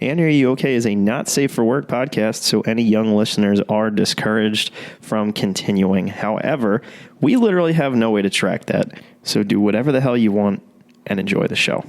And Are You Okay is a not safe for work podcast, so any young listeners are discouraged from continuing. However, we literally have no way to track that, so do whatever the hell you want and enjoy the show.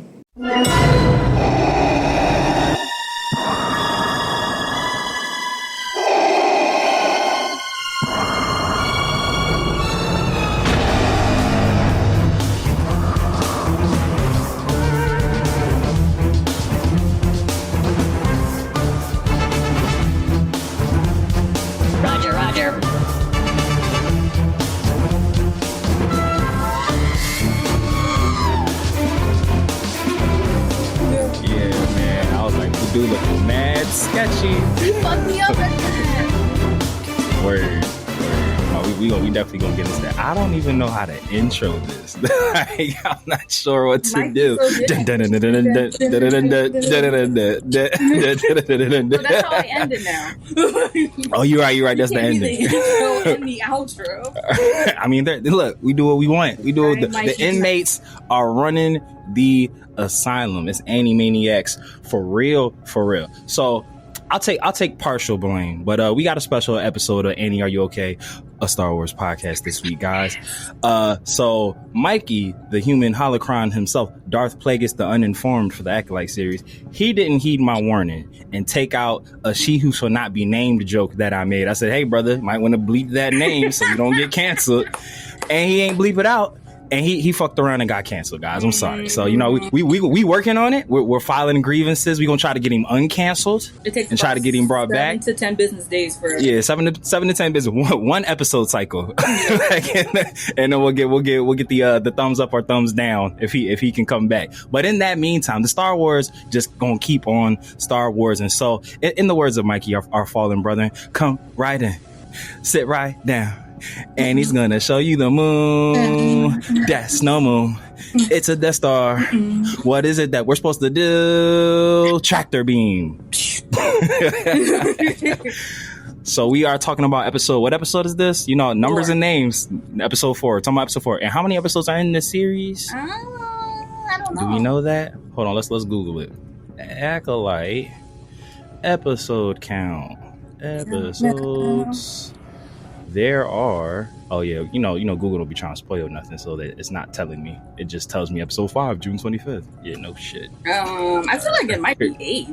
We definitely gonna get into that. I don't even know how to intro this. I'm not sure what to do. Well, that's how I end it now. Oh, you're right. That's the ending. The intro and the outro. I mean, look, we do what we want. We do what the inmates are running the asylum. It's Animaniacs for real. So I'll take partial blame, but we got a special episode of Annie, Are You Okay? A Star Wars podcast this week, guys. So Mikey, the human holocron himself, Darth Plagueis the Uninformed for the Acolyte series, he didn't heed my warning and take out a "she who shall not be named" joke that I made. I said, hey brother, might want to bleep that name so you don't get canceled. And he ain't bleep it out. And he fucked around and got canceled, guys. I'm sorry. So, you know, we working on it. We're filing grievances. We're going to try to get him uncanceled and try to get him brought back. 7 to 10 business days for... Yeah, 7 to 10 business. One episode cycle. And then we'll get the thumbs up or thumbs down if he can come back. But in that meantime, the Star Wars just going to keep on Star Wars. And so, in the words of Mikey, our fallen brother, come right in. Sit right down. And he's gonna show you the moon. That's no moon. It's a Death Star. What is it that we're supposed to do? Tractor beam. So we are talking about what episode is this? You know, numbers 4. And names. Episode 4. Talking about episode 4. And how many episodes are in this series? I don't know. Do we know that? Hold on, let's Google it. Acolyte episode count. Episodes. There are, you know, Google don't be trying to spoil nothing, so that it's not telling me. It just tells me episode 5, June 25th. Yeah, no shit. I feel like it might be 8.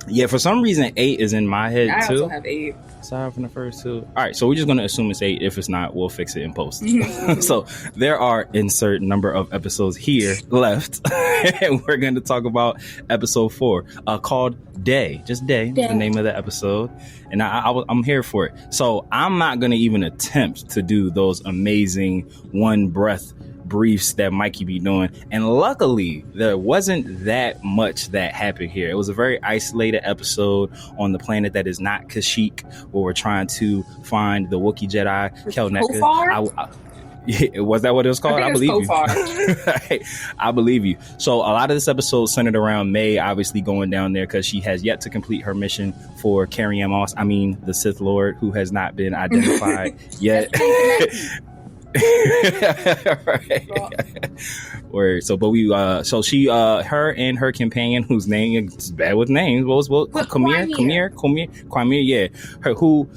Yeah, for some reason 8 is in my head too. I also have 8. Aside from the first 2. All right, so we're just gonna assume it's 8. If it's not, we'll fix it in post. So there are insert number of episodes here left, and we're going to talk about episode 4, called Day. Just Day. The name of the episode, and I'm here for it. So I'm not gonna even attempt to do those amazing one breath briefs that Mikey be doing, and luckily there wasn't that much that happened here. It was a very isolated episode on the planet that is not Kashyyyk, where we're trying to find the Wookiee Jedi Kelneka. Yeah, was that what it was called? I believe you. I believe you. So a lot of this episode centered around May obviously going down there because she has yet to complete her mission for Carrie Moss. I mean, the Sith Lord, who has not been identified yet. Right. Word. So, but we, so she, her and her companion, whose name is bad with names, Quamir, yeah, her who.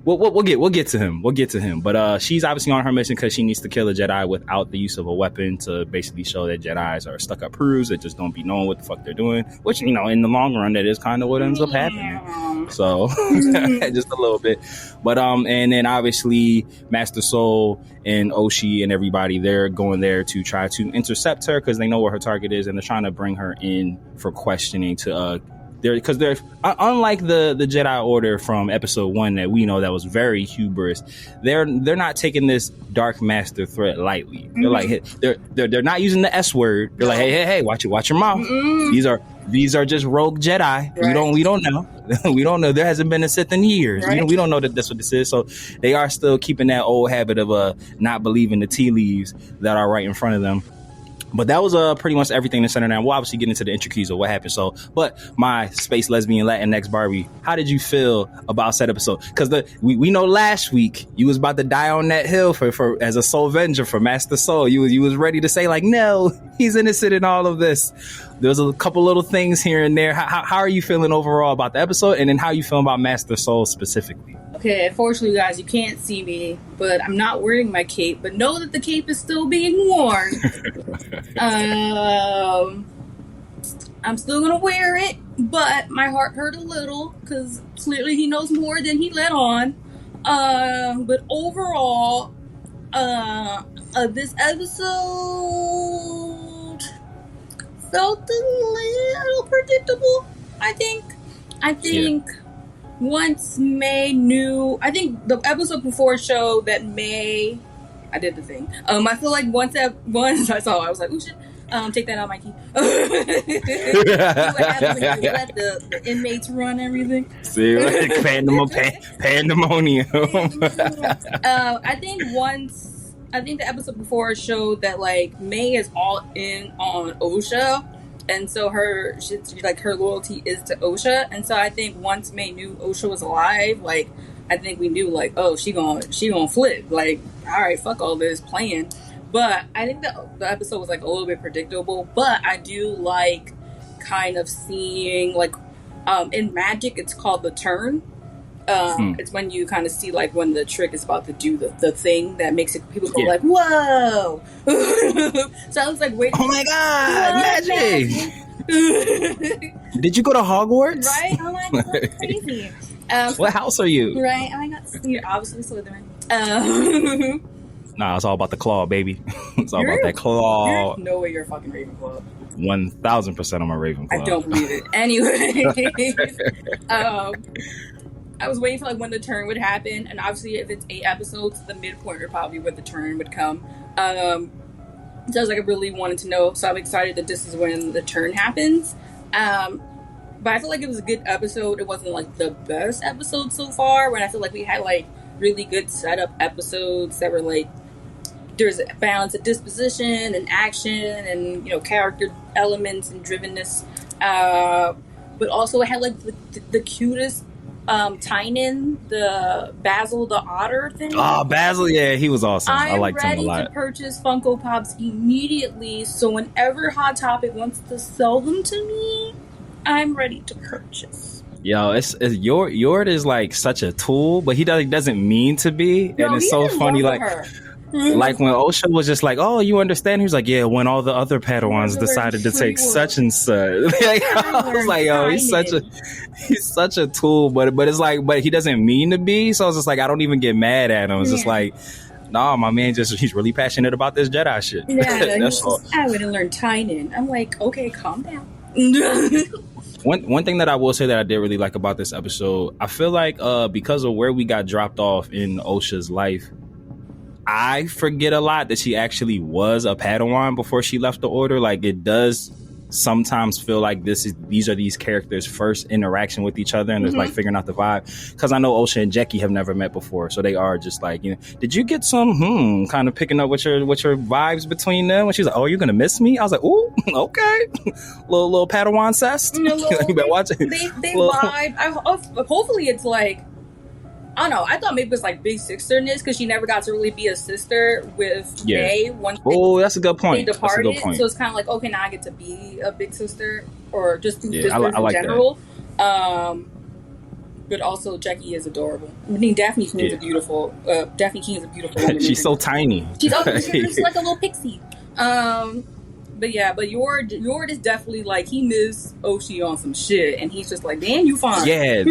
We'll get to him. But she's obviously on her mission because she needs to kill a Jedi without the use of a weapon to basically show that Jedis are stuck up prudes that just don't be knowing what the fuck they're doing. Which, you know, in the long run, that is kind of what ends up happening. So just a little bit. But and then obviously Master Soul and Oshi and everybody, they're going there to try to intercept her because they know where her target is, and they're trying to bring her in for questioning to because they're unlike the Jedi Order from episode 1 that we know that was very hubris. They're not taking this Dark Master threat lightly. They're like they're not using the S word. They're like, hey, watch your mouth. These are just rogue Jedi. Right. We don't know. We don't know. There hasn't been a Sith in years. Right. We don't know that that's what this is. So they are still keeping that old habit of not believing the tea leaves that are right in front of them. But that was pretty much everything to center down. We'll obviously get into the intricacies of what happened. So, but my space lesbian LatinXBarbie, how did you feel about said episode? Because we know last week you was about to die on that hill for as a soul venger for Master Soul. You was ready to say like, no, he's innocent in all of this. There's a couple little things here and there. How are you feeling overall about the episode, and then how you feeling about Master Soul specifically? Okay, unfortunately, guys, you can't see me, but I'm not wearing my cape. But know that the cape is still being worn. I'm still gonna wear it, but my heart hurt a little because clearly he knows more than he let on. But overall, this episode felt a little predictable. I think. Once May knew, I think the episode before showed that May, I did the thing. I feel like once I saw it, I was like, oh shit, take that out, Mikey. What happens when you let the inmates run everything? See, like pandemonium. I think the episode before showed that like May is all in on OSHA. And so her loyalty is to OSHA. And so I think once May knew OSHA was alive, like, I think we knew, like, oh, she gonna flip. Like, all right, fuck all this playing. But I think the episode was, like, a little bit predictable. But I do like kind of seeing, like, in magic, it's called the turn. It's when you kind of see, like, when the trick is about to do the thing that makes it, people go like, whoa. So I was like, wait. Oh my God, magic. Did you go to Hogwarts? Right? I'm like, that's crazy. What house are you? Right? Oh my God, you're obviously Slytherin. Nah, it's all about the claw, baby. It's all about that claw. There's no way you're a fucking Ravenclaw. 1,000% I'm a Ravenclaw. I don't believe it. Anyway. I was waiting for like when the turn would happen, and obviously if it's 8 episodes, the midpoint would probably where the turn would come. So I was like, I really wanted to know, so I'm excited that this is when the turn happens. But I feel like it was a good episode. It wasn't like the best episode so far, when I feel like we had like really good setup episodes that were like, there's a balance of disposition and action and, you know, character elements and drivenness. But also it had like the cutest Tynan, the Basil the Otter thing. Oh, Basil, yeah, he was awesome. I liked him a lot. I'm ready to purchase Funko Pops immediately, so whenever Hot Topic wants to sell them to me, I'm ready to purchase. Yo, it's Yord is like such a tool, but he doesn't mean to be, and it's so funny. Like, like when OSHA was just like, "Oh, you understand?" He was like, "Yeah." When all the other Padawans decided to take such and such, like, I was like, "Yo, he's such a tool," but it's like, but he doesn't mean to be. So it's just like I don't even get mad at him. It's just like, nah, my man, he's really passionate about this Jedi shit. Yeah, that's all. I would have learned Tynan. I'm like, okay, calm down. One thing that I will say that I did really like about this episode, I feel like because of where we got dropped off in OSHA's life, I forget a lot that she actually was a Padawan before she left the Order. Like, it does sometimes feel like these are these characters' first interaction with each other, and it's like figuring out the vibe. Because I know OSHA and Jackie have never met before, so they are just like, you know, did you get some kind of picking up what your vibes between them? When she's like, "Oh, you're gonna miss me?" I was like, "Ooh, okay." little Padawan cest. You better watch it. They vibe. Hopefully it's like, I don't know. I thought maybe it was like big sisterness because she never got to really be a sister with May. That's a good point. They departed, so it's kind of like, okay, now I get to be a big sister or just two sisters in general. But also, Jackie is adorable. I mean, Daphne King is beautiful. Daphne King is a beautiful woman. She's so tiny. She's like a little pixie. But Yord is definitely like, he missed Oshi on some shit, and he's just like, damn, you fine. Yeah,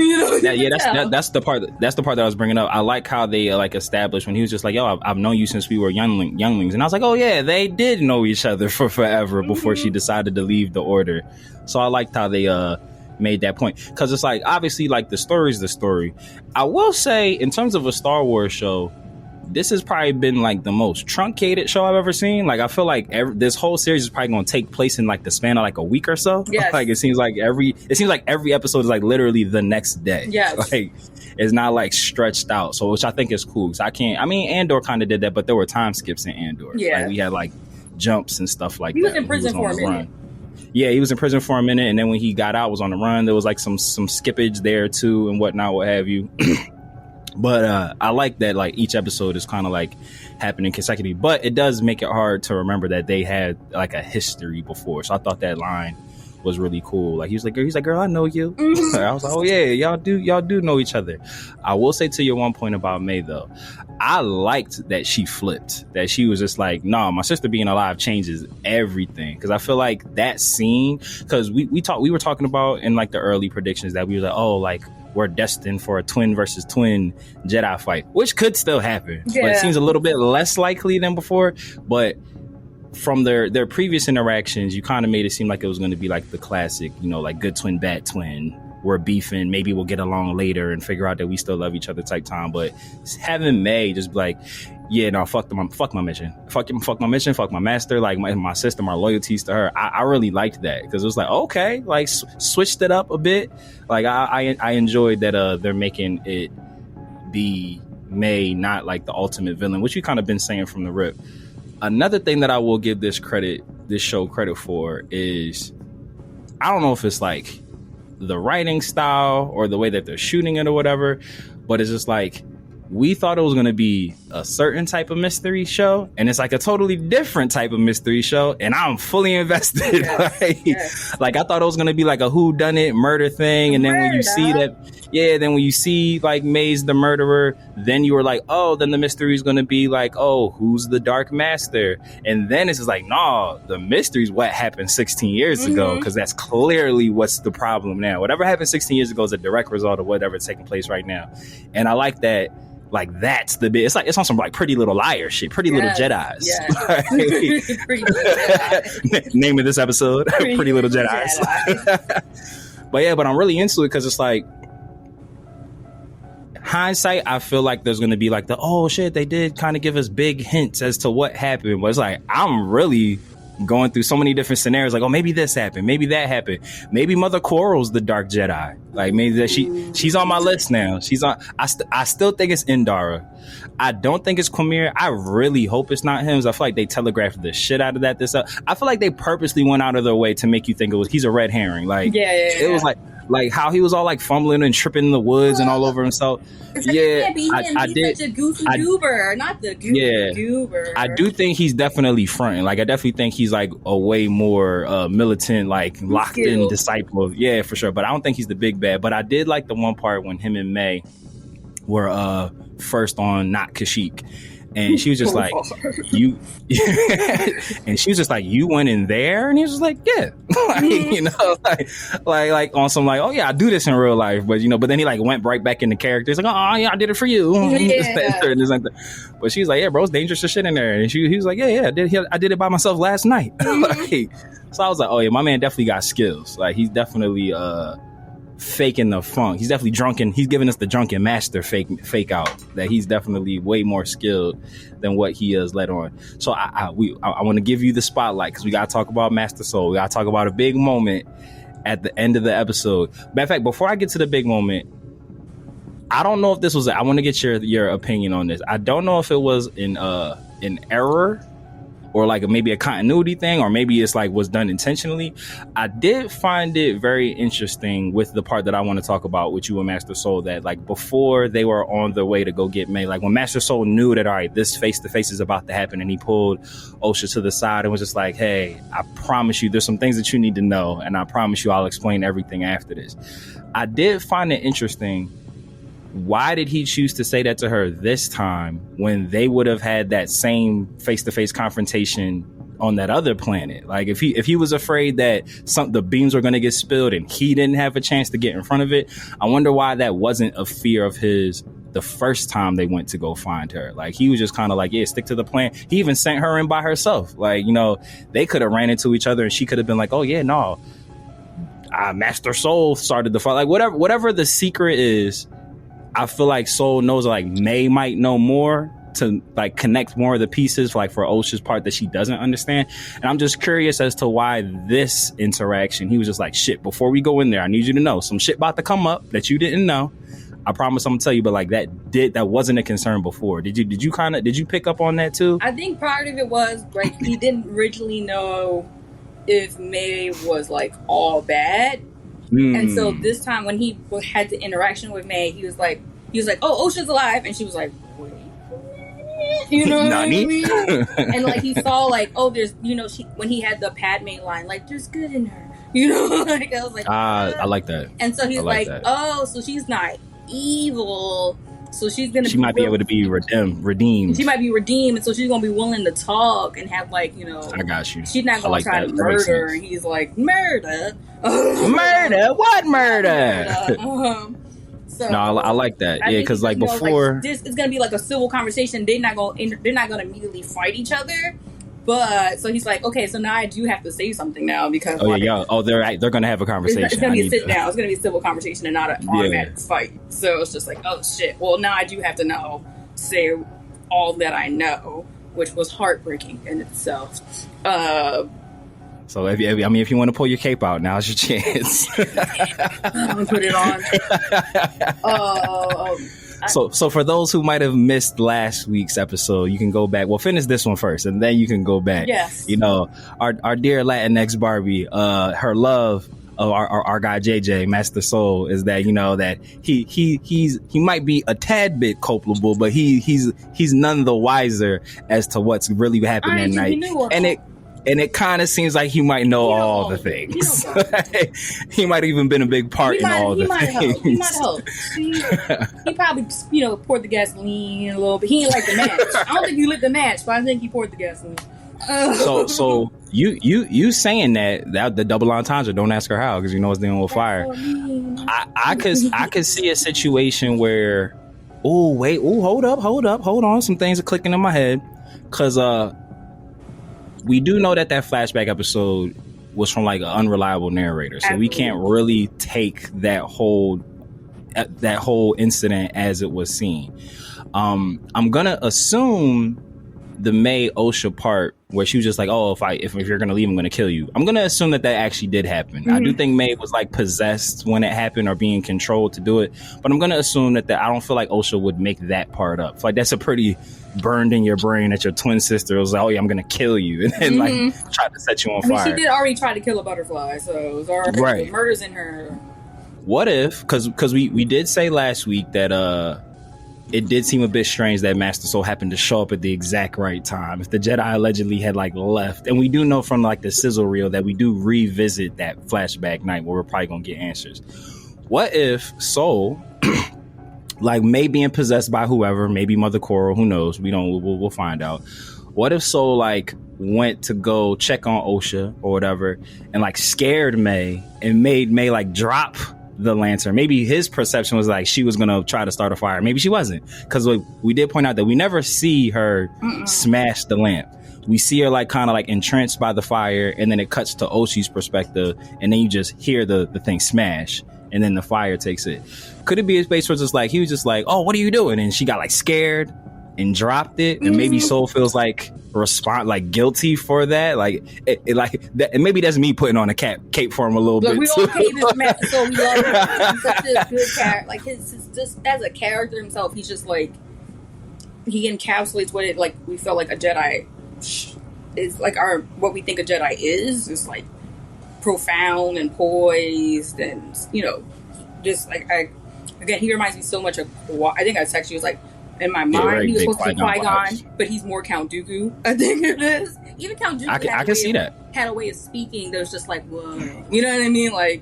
that's the part. That's the part that I was bringing up. I like how they like established when he was just like, "Yo, I've known you since we were younglings," and I was like, "Oh yeah, they did know each other for forever before she decided to leave the Order." So I liked how they made that point, because it's like, obviously, like, the story's the story. I will say, in terms of a Star Wars show, this has probably been like the most truncated show I've ever seen. Like, I feel like this whole series is probably going to take place in like the span of like a week or so. Yes. Like, it seems like every episode is like literally the next day. Yes. Like, it's not like stretched out. So, which I think is cool. So Andor kind of did that, but there were time skips in Andor. Yeah. Like, we had like jumps and stuff like he that. Was in prison for a minute. Yeah, he was in prison for a minute, and then when he got out, was on the run. There was like some skippage there too, and whatnot, what have you. But I like that like each episode is kind of like happening consecutively. But it does make it hard to remember that they had like a history before. So I thought that line was really cool. Like he's like, girl, I know you. I was like, oh yeah, y'all do know each other. I will say to your one point about May though, I liked that she flipped. That she was just like, nah, my sister being alive changes everything. Because I feel like that scene, because we were talking about in like the early predictions that we were like, oh, like we're destined for a twin versus twin Jedi fight, which could still happen, but it seems a little bit less likely than before. But from their previous interactions, you kind of made it seem like it was going to be like the classic, you know, like good twin, bad twin. We're beefing, maybe we'll get along later and figure out that we still love each other type time. But having May just be like, yeah, no, fuck my mission, fuck my mission, fuck my master, like my sister, my loyalties to her. I really liked that because it was like, okay, like switched it up a bit. Like I enjoyed that they're making it be May, not like the ultimate villain, which you kind of been saying from the rip. Another thing that I will give this show credit for is, I don't know if it's like the writing style or the way that they're shooting it or whatever, but it's just like, we thought it was going to be a certain type of mystery show, and it's like a totally different type of mystery show, and I'm fully invested. Yes, like I thought it was going to be like a whodunit murder thing, and then when you see that, then when you see like May's the murderer, then you were like, oh, then the mystery is going to be like, oh, who's the Dark Master? And then it's just like, no, the mystery is what happened 16 years ago, because that's clearly what's the problem now. Whatever happened 16 years ago is a direct result of whatever's taking place right now, and I like that. Like that's the bit. It's like it's on some like Pretty Little Liar shit. Pretty Little Jedis. Yes. Pretty Little Jedi. Name of this episode: Pretty Little Jedis. But I'm really into it because it's like hindsight. I feel like there's going to be like oh shit, they did kind of give us big hints as to what happened. But it's like I'm really going through so many different scenarios, like, oh, maybe this happened, maybe that happened, maybe Mother Quarrel's the Dark Jedi, like maybe that she's on my list now. She's on. I still think it's Indara. I don't think it's Quamir. I really hope it's not him. I feel like they telegraphed the shit out of that. I feel like they purposely went out of their way to make you think he's a red herring. Like it was like how he was all like fumbling and tripping in the woods and all over himself. It's like, yeah, be him. He's such a goofy goober, not the goofy goober. I do think he's definitely fronting. Like I definitely think he's like a way more militant, like locked in disciple. Yeah, for sure. But I don't think he's the big bad. But I did like the one part when him and May were first on Not Kashyyyk. And she was just like, you, and she was just like, you went in there? And he was just like, yeah, like, you know, like on some like, oh yeah, I do this in real life. But, you know, but then he like went right back into character. He's like, oh yeah, I did it for you. Yeah. But she was like, yeah, bro, it's dangerous as shit in there. And he was like, yeah, I did it by myself last night. Like, so I was like, oh yeah, my man definitely got skills. Like he's definitely, faking the funk. He's definitely drunken. He's giving us the drunken master fake out that he's definitely way more skilled than what he has let on. So I want to give you the spotlight because we got to talk about Master Soul. We got to talk about a big moment at the end of the episode. Matter of fact, before I get to the big moment, I don't know if this was. I want to get your opinion on this. I don't know if it was an error or like maybe a continuity thing, or maybe it's like was done intentionally. I did find it very interesting with the part that I want to talk about with you and Master Soul, that like before they were on their way to go get May, like when Master Soul knew that, all right, this face-to-face is about to happen, and he pulled Osha to the side and was just like, hey, I promise you there's some things that you need to know, and I promise you I'll explain everything after this. I did find it interesting. Why did he choose to say that to her this time when they would have had that same face-to-face confrontation on that other planet? Like if he was afraid that the beams were going to get spilled and he didn't have a chance to get in front of it, I wonder why that wasn't a fear of his the first time they went to go find her. Like he was just kind of like, yeah, stick to the plan. He even sent her in by herself. Like, you know, they could have ran into each other and she could have been like, oh yeah, no, Master Soul started the fight. Like whatever the secret is, I feel like Soul knows like May might know more to like connect more of the pieces, like for Osha's part that she doesn't understand. And I'm just curious as to why this interaction, he was just like, shit, before we go in there, I need you to know some shit about to come up that you didn't know. I promise I'm gonna tell you, but like that wasn't a concern before. Did you pick up on that too? I think part of it was like he didn't originally know if May was like all bad. And so this time when he had the interaction with May, he was like, oh, Osha's alive. And she was like, wait. You know what I mean? And like he saw like, oh, there's, when he had the Padme line, like, there's good in her. You know, like I was like, I like that. And so he's like, oh, so she's not evil. So she might be able to be redeemed. She might be redeemed, and so she's gonna be willing to talk and have like, I got you. She's not gonna try to murder. And he's like, murder. Murder? What murder? So, no, I like that. Yeah, because like before, this is gonna be like a civil conversation. They're not gonna immediately fight each other. But so he's like, okay, so now I do have to say something now because they're gonna have a conversation. It's gonna be a sit down. It's gonna be a civil conversation and not an automatic fight. So it's just like, oh shit. Well, now I do have to say all that I know, which was heartbreaking in itself. So if you want to pull your cape out, now's your chance. I'm gonna put it on. So for those who might have missed last week's episode, you can go back. Well, finish this one first, and then you can go back. Yes. Our dear LatinXBarbie, her love of our guy JJ, Master Soul, is that that he might be a tad bit culpable, but he's none the wiser as to what's really happened that night. And it kind of seems like he might know all the things. He might have even been a big part in all the things. He might help. He probably, poured the gasoline a little bit. He didn't like the match. I don't think he lit the match, but I think he poured the gasoline. So you saying that the double entendre, don't ask her how, because it's dealing with fire. I could see a situation where, hold on, some things are clicking in my head, because we do know that flashback episode was from like an unreliable narrator, so we can't really take that whole incident as it was seen. I'm gonna assume the May Osha part where she was just like, oh, if you're gonna leave, I'm gonna kill you. I'm gonna assume that actually did happen. Mm-hmm. I do think May was like possessed when it happened or being controlled to do it, but I'm gonna assume that I don't feel like Osha would make that part up. Like that's a pretty burned in your brain that your twin sister was like, oh yeah, I'm gonna kill you, and then like tried to set you on fire. She did already try to kill a butterfly, so it was already the murders in her. What if, because we did say last week that it did seem a bit strange that Master Soul happened to show up at the exact right time. If the Jedi allegedly had like left, and we do know from like the sizzle reel that we do revisit that flashback night where we're probably gonna get answers. What if Soul like May being possessed by whoever, maybe Mother Coral, who knows? We'll find out. What if Soul like went to go check on Osha or whatever and like scared May and made May like drop the lantern? Maybe his perception was like she was gonna try to start a fire. Maybe she wasn't, because we did point out that we never see her smash the lamp. We see her like kind of like entranced by the fire, and then it cuts to Oshi's perspective, and then you just hear the thing smash, and then the fire takes it. Could it be his base was just like he was just like, oh, what are you doing? And she got like scared and dropped it, and maybe Soul feels like guilty for that, like it like that, and maybe that's me putting on a cape for him a little bit. We all hate this man, so we love him. He's such a good character. Like his just as a character himself, he's just like he encapsulates what it like. We felt like a Jedi is like what we think a Jedi is like profound and poised, and just like again, he reminds me so much of. I think I texted you, was like. In my mind, he was supposed to be Qui-Gon, but he's more Count Dooku. I think it is. Even Count Dooku I can see that. Had a way of speaking that was just like, whoa. You know what I mean? Like,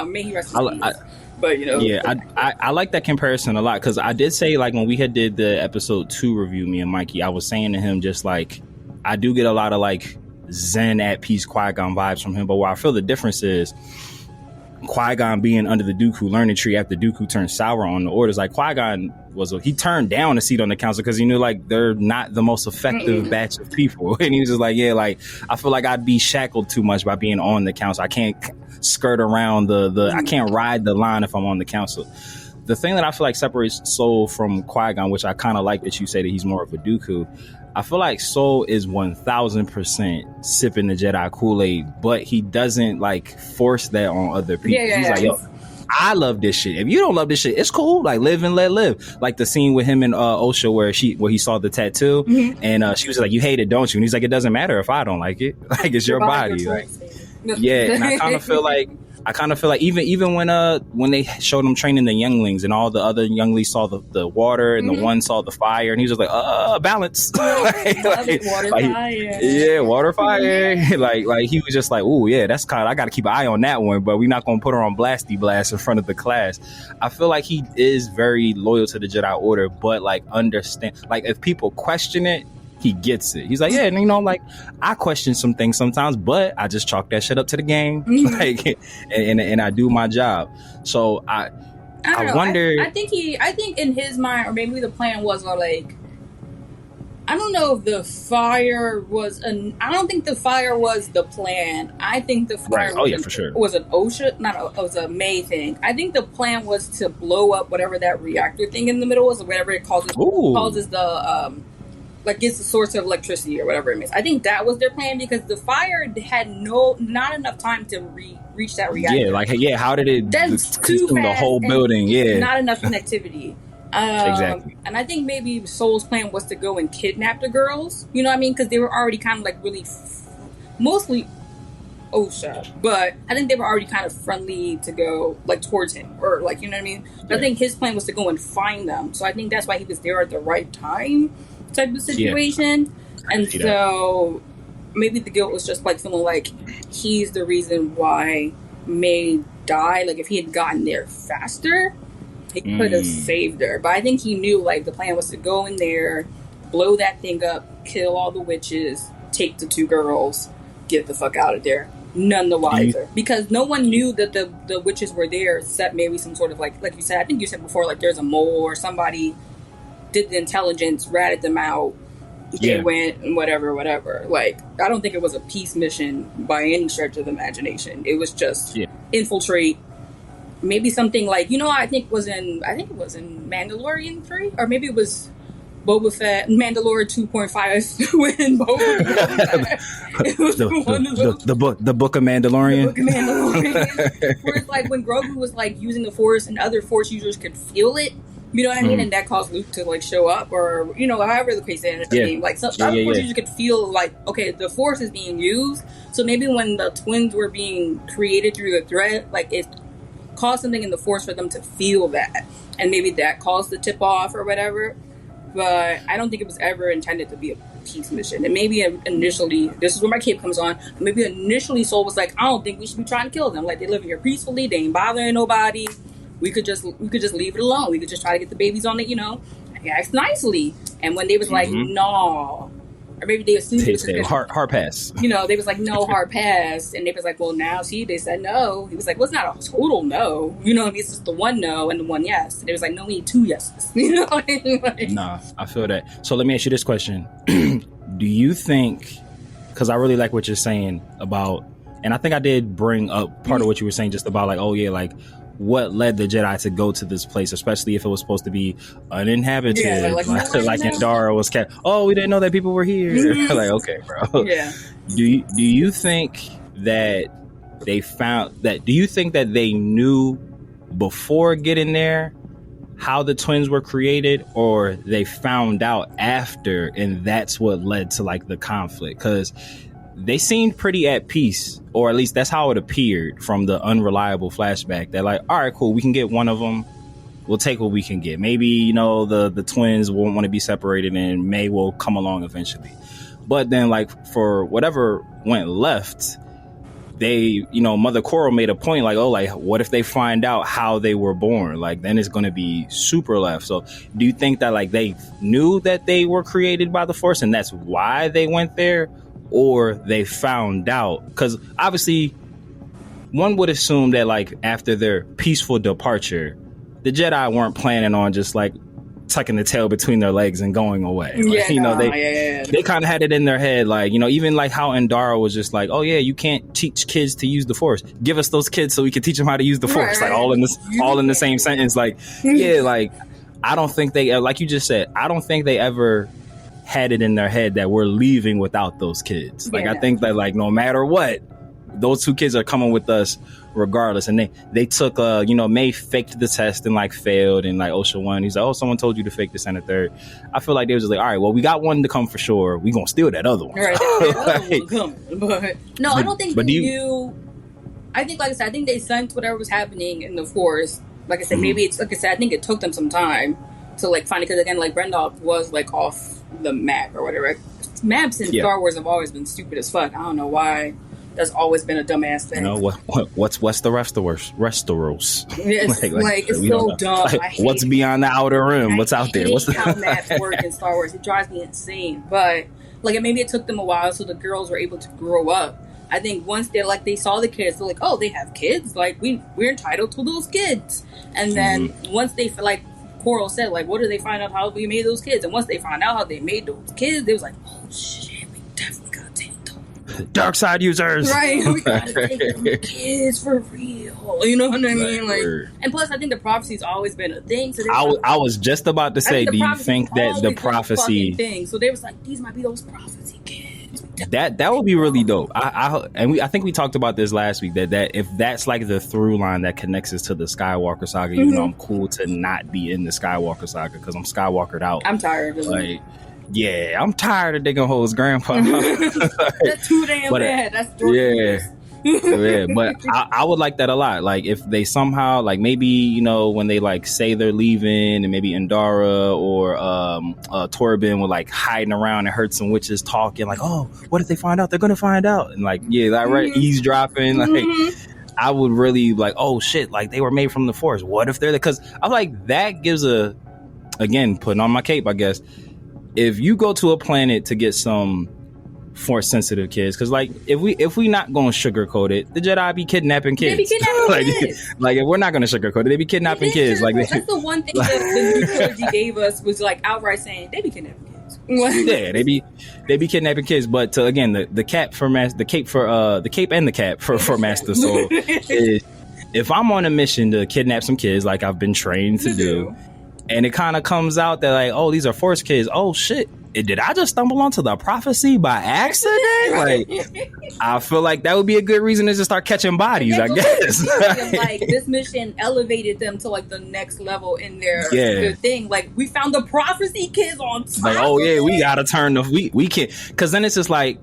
may he rest in peace. But, Yeah, I like that comparison a lot, because I did say, like, when we had did the episode 2 review, me and Mikey, I was saying to him just, like, I do get a lot of, like, Zen at peace Qui-Gon vibes from him, but where I feel the difference is Qui-Gon being under the Dooku learning tree after Dooku turned sour on the orders. Like, Qui-Gon he turned down a seat on the council because he knew like they're not the most effective batch of people, and he was just like, yeah, like I feel like I'd be shackled too much by being on the council. I can't skirt around the I can't ride the line if I'm on the council. The thing that I feel like separates Soul from Qui-Gon, which I kind of like that you say that he's more of a Dooku, I feel like Soul is 1000% sipping the Jedi Kool-Aid, but he doesn't like force that on other people. He's like, yo, I love this shit. If you don't love this shit, it's cool. Like, live and let live. Like the scene with him and Osha where he saw the tattoo, and she was like, "You hate it, don't you?" And he's like, "It doesn't matter if I don't like it. Like, it's your body." Like, yeah. And I kind of feel like even when they showed him training the younglings and all the other younglings saw the water and the one saw the fire, and he was just like, balance. Water, fire. Yeah, water, fire. like he was just like, "Ooh, yeah, that's kind of, I got to keep an eye on that one, but we're not going to put her on blasty blast in front of the class." I feel like he is very loyal to the Jedi Order, but like understand, like if people question it, he gets it. He's like, yeah, and like I question some things sometimes, but I just chalk that shit up to the game, like, and I do my job. So I wonder. I think in his mind, or maybe the plan was like, I don't know if the fire was I don't think the fire was the plan. I think the fire was an OSHA, it was a May thing. I think the plan was to blow up whatever that reactor thing in the middle was, or whatever it causes the like gets the source of electricity or whatever it means. I think that was their plan, because the fire had not enough time to reach that reactor. Yeah, how did it consume the whole building? Yeah, not enough connectivity. Exactly. And I think maybe Soul's plan was to go and kidnap the girls. You know what I mean? Because they were already kind of like really, mostly OSHA, but I think they were already kind of friendly to go like towards him, or like, you know what I mean? Yeah. I think his plan was to go and find them. So I think that's why he was there at the right time, type of situation. Yeah. And so maybe the guilt was just like feeling like he's the reason why May died. Like if he had gotten there faster, he could have saved her. But I think he knew like the plan was to go in there, blow that thing up, kill all the witches, take the two girls, get the fuck out of there. None the wiser. Because no one knew that the witches were there, except maybe some sort of like you said, I think you said before, like there's a mole or somebody did the intelligence, ratted them out, they went and whatever. Like, I don't think it was a peace mission by any stretch of the imagination. It was just infiltrate. Maybe something like, I think it was in Mandalorian 3, or maybe it was Boba Fett, Mandalore 2.5 when Boba it was one of those. The book of Mandalorian. The book of Mandalorian. Where it's like when Grogu was like using the Force and other Force users could feel it. You know what I mean? And that caused Luke to like show up, or however the case ended up being. Like some other Force users could feel like, okay, the Force is being used. So maybe when the twins were being created through the thread, like it caused something in the Force for them to feel that, and maybe that caused the tip off or whatever. But I don't think it was ever intended to be a peace mission. And maybe initially, this is where my cape comes on, maybe initially Soul was like, I don't think we should be trying to kill them. Like, they live here peacefully, they ain't bothering nobody. We could just leave it alone. We could just try to get the babies on it, act nicely. And when they was like, no, or maybe they assumed it was hard pass. They was like, no, hard pass. And they was like, well, now they said no. He was like, well, it's not a total no. It's just the one no and the one yes. And it was like, no, we need two yeses. Nah, I feel that. So let me ask you this question. Do you think, because I really like what you're saying about, and I think I did bring up part of what you were saying just about like, oh yeah, like what led the Jedi to go to this place, especially if it was supposed to be uninhabited, like Endara was kept. Oh, we didn't know that people were here. Like, okay, bro. Yeah. Do you think that they found that? Do you think that they knew before getting there how the twins were created, or they found out after, and that's what led to like the conflict? Because they seemed pretty at peace, or at least that's how it appeared from the unreliable flashback. They're like, all right, cool, we can get one of them. We'll take what we can get. Maybe, the twins won't want to be separated, and May will come along eventually. But then, like, for whatever went left, they, Mother Coral made a point, like, oh, like, what if they find out how they were born? Like, then it's going to be super left. So do you think that, like, they knew that they were created by the Force, and that's why they went there? Or they found out? Because obviously one would assume that like after their peaceful departure, the Jedi weren't planning on just like tucking the tail between their legs and going away. Like, they kind of had it in their head, like, even like how Endara was just like, oh yeah, you can't teach kids to use the Force. Give us those kids so we can teach them how to use the Force. Like all in the same sentence. Like, yeah, like I don't think they, like you just said, I don't think they ever had it in their head that we're leaving without those kids. Like, I think that like no matter what, those two kids are coming with us regardless. And they took May faked the test and like failed, and like OSHA won. He's like, oh, someone told you to fake this and a third. I feel like they was just like, all right, well, we got one to come for sure, we gonna steal that other one. Right, but no, I don't think they knew. I think, like I said, I think they sensed whatever was happening in the forest. Like I said, maybe it's, like I said, I think it took them some time to like find it, because again, like Brendolph was like off the map or whatever. Maps in Star Wars have always been stupid as fuck. I don't know why. That's always been a dumbass thing. You know, what's the Westeros? It's it's so dumb. Like, what's beyond the outer rim? What's out there? What's how maps work in Star Wars? It drives me insane. But like, maybe it took them a while so the girls were able to grow up. I think once they saw the kids, they're like, oh, they have kids. Like we're entitled to those kids. And then once they like Coral said, like, what did they find out how we made those kids? And once they found out how they made those kids, they was like, oh shit, we definitely gotta take them. Dark side users, right? We gotta take them kids for real. You know what I mean? Like, and plus, I think the prophecy's always been a thing. So I was just about to say, do you think that the prophecy thing? So they was like, these might be those prophecy kids. That would be really dope. I think we talked about this last week, that if that's like the through line that connects us to the Skywalker saga, you know, I'm cool to not be in the Skywalker saga because I'm Skywalkered out. I'm tired of it. Yeah, I'm tired of digging holes, Grandpa. That's too damn bad. That's yeah, but I would like that a lot. Like if they somehow, like maybe, you know, when they like say they're leaving, and maybe Indara or Torben were like hiding around and heard some witches talking, like, oh, what if they find out? They're gonna find out, and like, yeah, that right, eavesdropping, like. I would really like, oh shit, like they were made from the Force. What if they're there? Because I'm like, that gives again, putting on my cape, I guess. If you go to a planet to get some Force sensitive kids, because like if we not gonna sugarcoat it, the Jedi be kidnapping kids. They be kidnapping kids. Like if we're not gonna sugarcoat it, they be kidnapping kids. Like that's the one thing that the new trilogy gave us, was like outright saying they be kidnapping kids. Yeah, they be kidnapping kids. But to, again, the cape and the cap for Master Soul is, if I'm on a mission to kidnap some kids, like I've been trained to do, and it kind of comes out that like, oh, these are Force kids. Oh shit. Did I just stumble onto the prophecy by accident? Like, I feel like that would be a good reason to just start catching bodies, I guess. Like, this mission elevated them to like the next level in their thing. Like, we found the prophecy kids on top. Like, oh yeah, we gotta turn we can't, because then it's just like,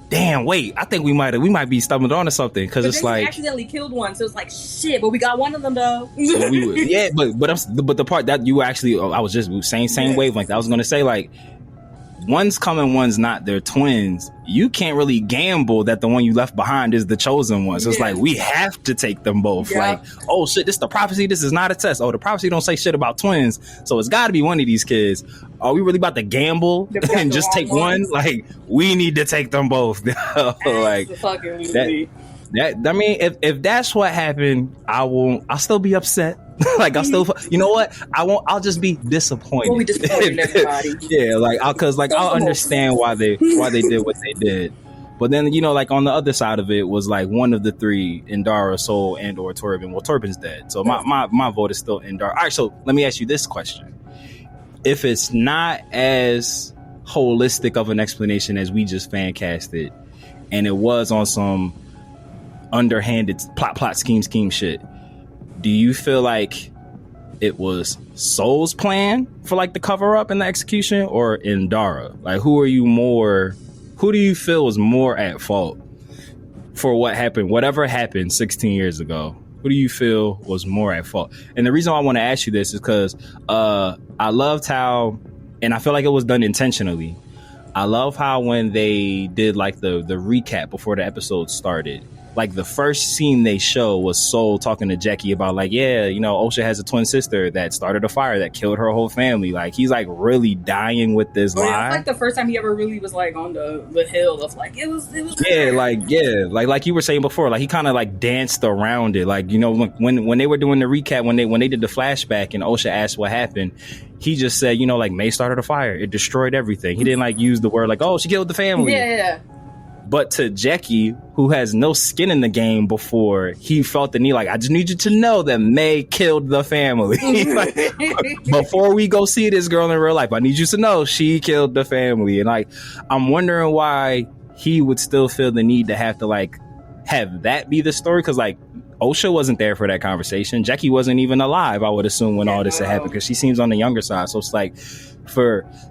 damn, wait, I think we might be stumbling onto something, because it's like, we accidentally killed one, so it's like, shit, but we got one of them though. But the part that you actually, I was just saying same wavelength. I was gonna say, like, one's coming, one's not, they're twins. You can't really gamble that the one you left behind is the chosen one. So it's like, we have to take them both. Yeah. Like, oh shit, this is the prophecy, this is not a test. Oh, the prophecy don't say shit about twins, so it's got to be one of these kids. Are we really about to gamble and just take one? Like, we need to take them both. Like that. I mean, if that's what happened, I'll still be upset. Like, I'll still, you know what? I'll just be disappointed. We'll be disappointed in everybody. Yeah, like, I'll understand why they did what they did. But then, you know, like, on the other side of it was like one of the three, Indara, Soul, and or Torben. Well, Torben's dead, so my vote is still Indara. All right, so let me ask you this question: if it's not as holistic of an explanation as we just fan casted, and it was on some underhanded plot scheme shit, do you feel like it was Soul's plan for like the cover up and the execution, or Indara? Like, who do you feel was more at fault for what happened, whatever happened 16 years ago? Who do you feel was more at fault? And the reason why I want to ask you this is because I loved how, and I feel like it was done intentionally, I love how when they did like the recap before the episode started, like the first scene they show was Soul talking to Jackie about like, yeah, you know, OSHA has a twin sister that started a fire that killed her whole family. Like, he's like really dying with this lie. Yeah, it's like the first time he ever really was like on the hill of like, it was like you were saying before, like he kind of like danced around it. Like, you know, when they were doing the recap, when they did the flashback and OSHA asked what happened, he just said, you know, like, May started a fire, it destroyed everything. He didn't like use the word like, oh, she killed the family. Yeah. But to Jackie, who has no skin in the game before, he felt the need, like, I just need you to know that May killed the family. Like, before we go see this girl in real life, I need you to know she killed the family. And like, I'm wondering why he would still feel the need to have to like have that be the story. Cause like, OSHA wasn't there for that conversation. Jackie wasn't even alive, I would assume, when all this had happened, because she seems on the younger side. So it's like,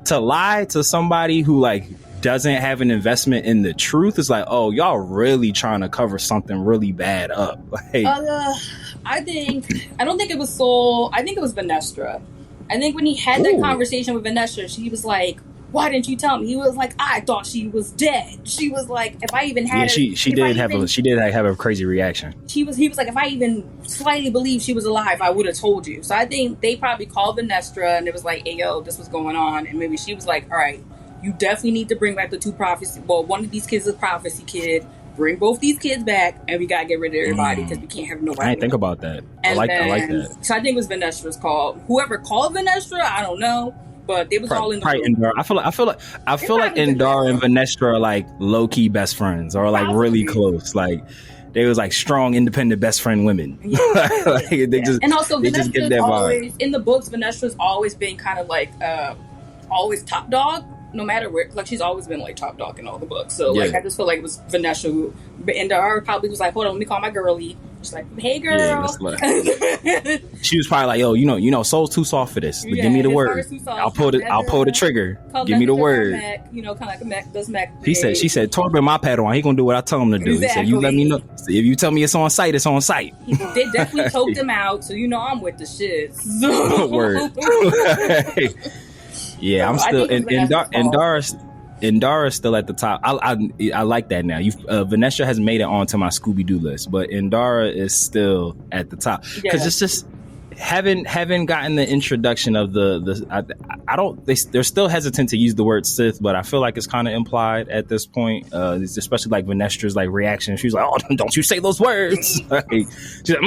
to lie to somebody who like doesn't have an investment in the truth is like, oh, y'all really trying to cover something really bad up. Like, I don't think it was Soul. I think it was Vanestra. I think when he had that conversation with Vanestra, she was like, why didn't you tell me? He was like, I thought she was dead. She was like, if I even had she did have a crazy reaction. He was like, if I even slightly believed she was alive, I would have told you. So I think they probably called Vanestra and it was like, hey, yo, this was going on. And maybe she was like, all right, you definitely need to bring back the two prophecy. Well, one of these kids is a prophecy kid. Bring both these kids back, and we gotta get rid of everybody because we can't have nobody. I didn't think about that. I like that. So I think it was Vanestra's call. Whoever called Vanestra, I don't know, but they was all in the room. Indara. I feel like Indara and Vanestra are like low key best friends, or like really close. Like they was like strong, independent best friend women. Yeah. Like, and also Vanestra's always in the books. Vanestra's always been kind of like always top dog. No matter where, like she's always been like top dog in all the books. So like I just feel like it was Vanestra who, and Dara probably was like, hold on, let me call my girlie. She's like, hey girl. Yeah, she was probably like, yo, you know, Soul's too soft for this. Give me the word. I'll pull the trigger. Give me the word. Mac, kind of like a Mac does Mac. She said, Torben my Padawan. He gonna do what I tell him to do. Exactly. He said, you let me know. If you tell me it's on site, it's on site. They definitely choked him out, so you know I'm with the shit. Word. Yeah, I'm still and Dara's still at the top. I like that now. Vanestra has made it onto my Scooby-Doo list, but Indara is still at the top because it's just haven't gotten the introduction of they're still hesitant to use the word Sith, but I feel like it's kind of implied at this point, especially like Vanestra's like reaction. She's like, oh, don't you say those words. Like, she's like,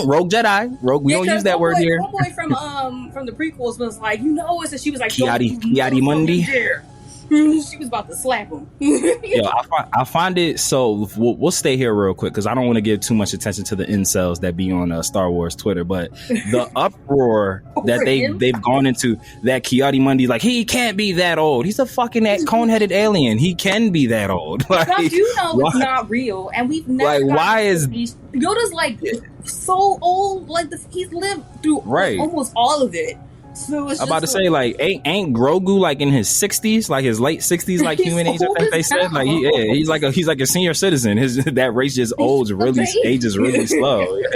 Rogue Jedi, we don't use that word here. One boy from the prequels was like, you know us, and she was like, Kiadi Mundi. She was about to slap him. Yo, I find it so. We'll stay here real quick because I don't want to give too much attention to the incels that be on Star Wars Twitter. But the uproar that they've gone into, that Kiadi Mundi, like, he can't be that old. He's a fucking cone-headed alien. He can not be that old. Like, now, you know it's not real, and we've never. Like, why is Yoda's like so old? Like he's lived through almost all of it. So I'm about to say, like, ain't Grogu like in his 60s, like his late 60s, like human age? I think they said, like, he's like a senior citizen. That race just ages really slow. Yeah.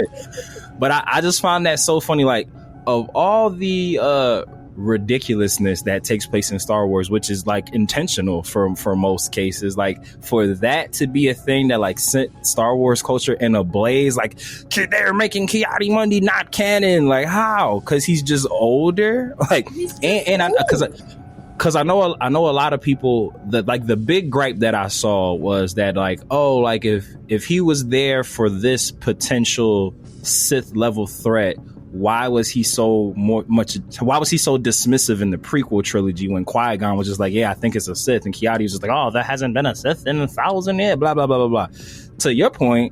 But I just find that so funny. Like, of all the ridiculousness that takes place in Star Wars, which is like intentional for most cases, like for that to be a thing that like sent Star Wars culture in a blaze, like they're making Kiadi Mundi not canon. Like, how? Because he's just older. Like, because I know a lot of people that, like, the big gripe that I saw was that, like, oh, like if he was there for this potential Sith level threat, why was he so dismissive in the prequel trilogy when Qui-Gon was just like, yeah, I think it's a Sith, and Kiadi was just like, oh, that hasn't been a Sith in 1,000 years, blah blah blah blah blah. To your point,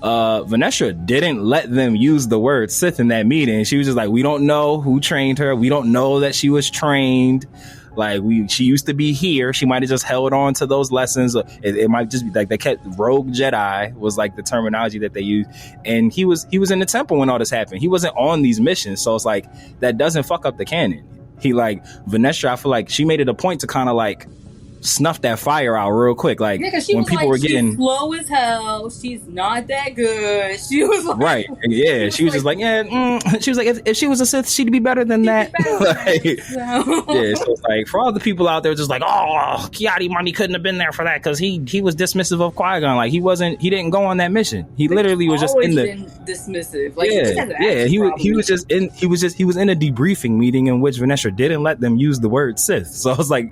Vanestra didn't let them use the word Sith in that meeting. She was just like, we don't know who trained her, we don't know that she was trained. Like, she used to be here. She might have just held on to those lessons. It might just be like they kept Rogue Jedi was like the terminology that they used. And he was in the temple when all this happened. He wasn't on these missions. So it's like, that doesn't fuck up the canon. Vanestra, I feel like she made it a point to kind of like snuff that fire out real quick. Like, when people were getting she's slow as hell, she's not that good. She was like, right, yeah. She was just like, she was like, if she was a Sith, she'd be better than that. Yeah, so it's like, for all the people out there just like, oh, Kiadi Mundi couldn't have been there for that because he was dismissive of Qui-Gon. Like, he didn't go on that mission. He literally was just in the dismissive. Like, he was in a debriefing meeting in which Vanestra didn't let them use the word Sith. So I was like,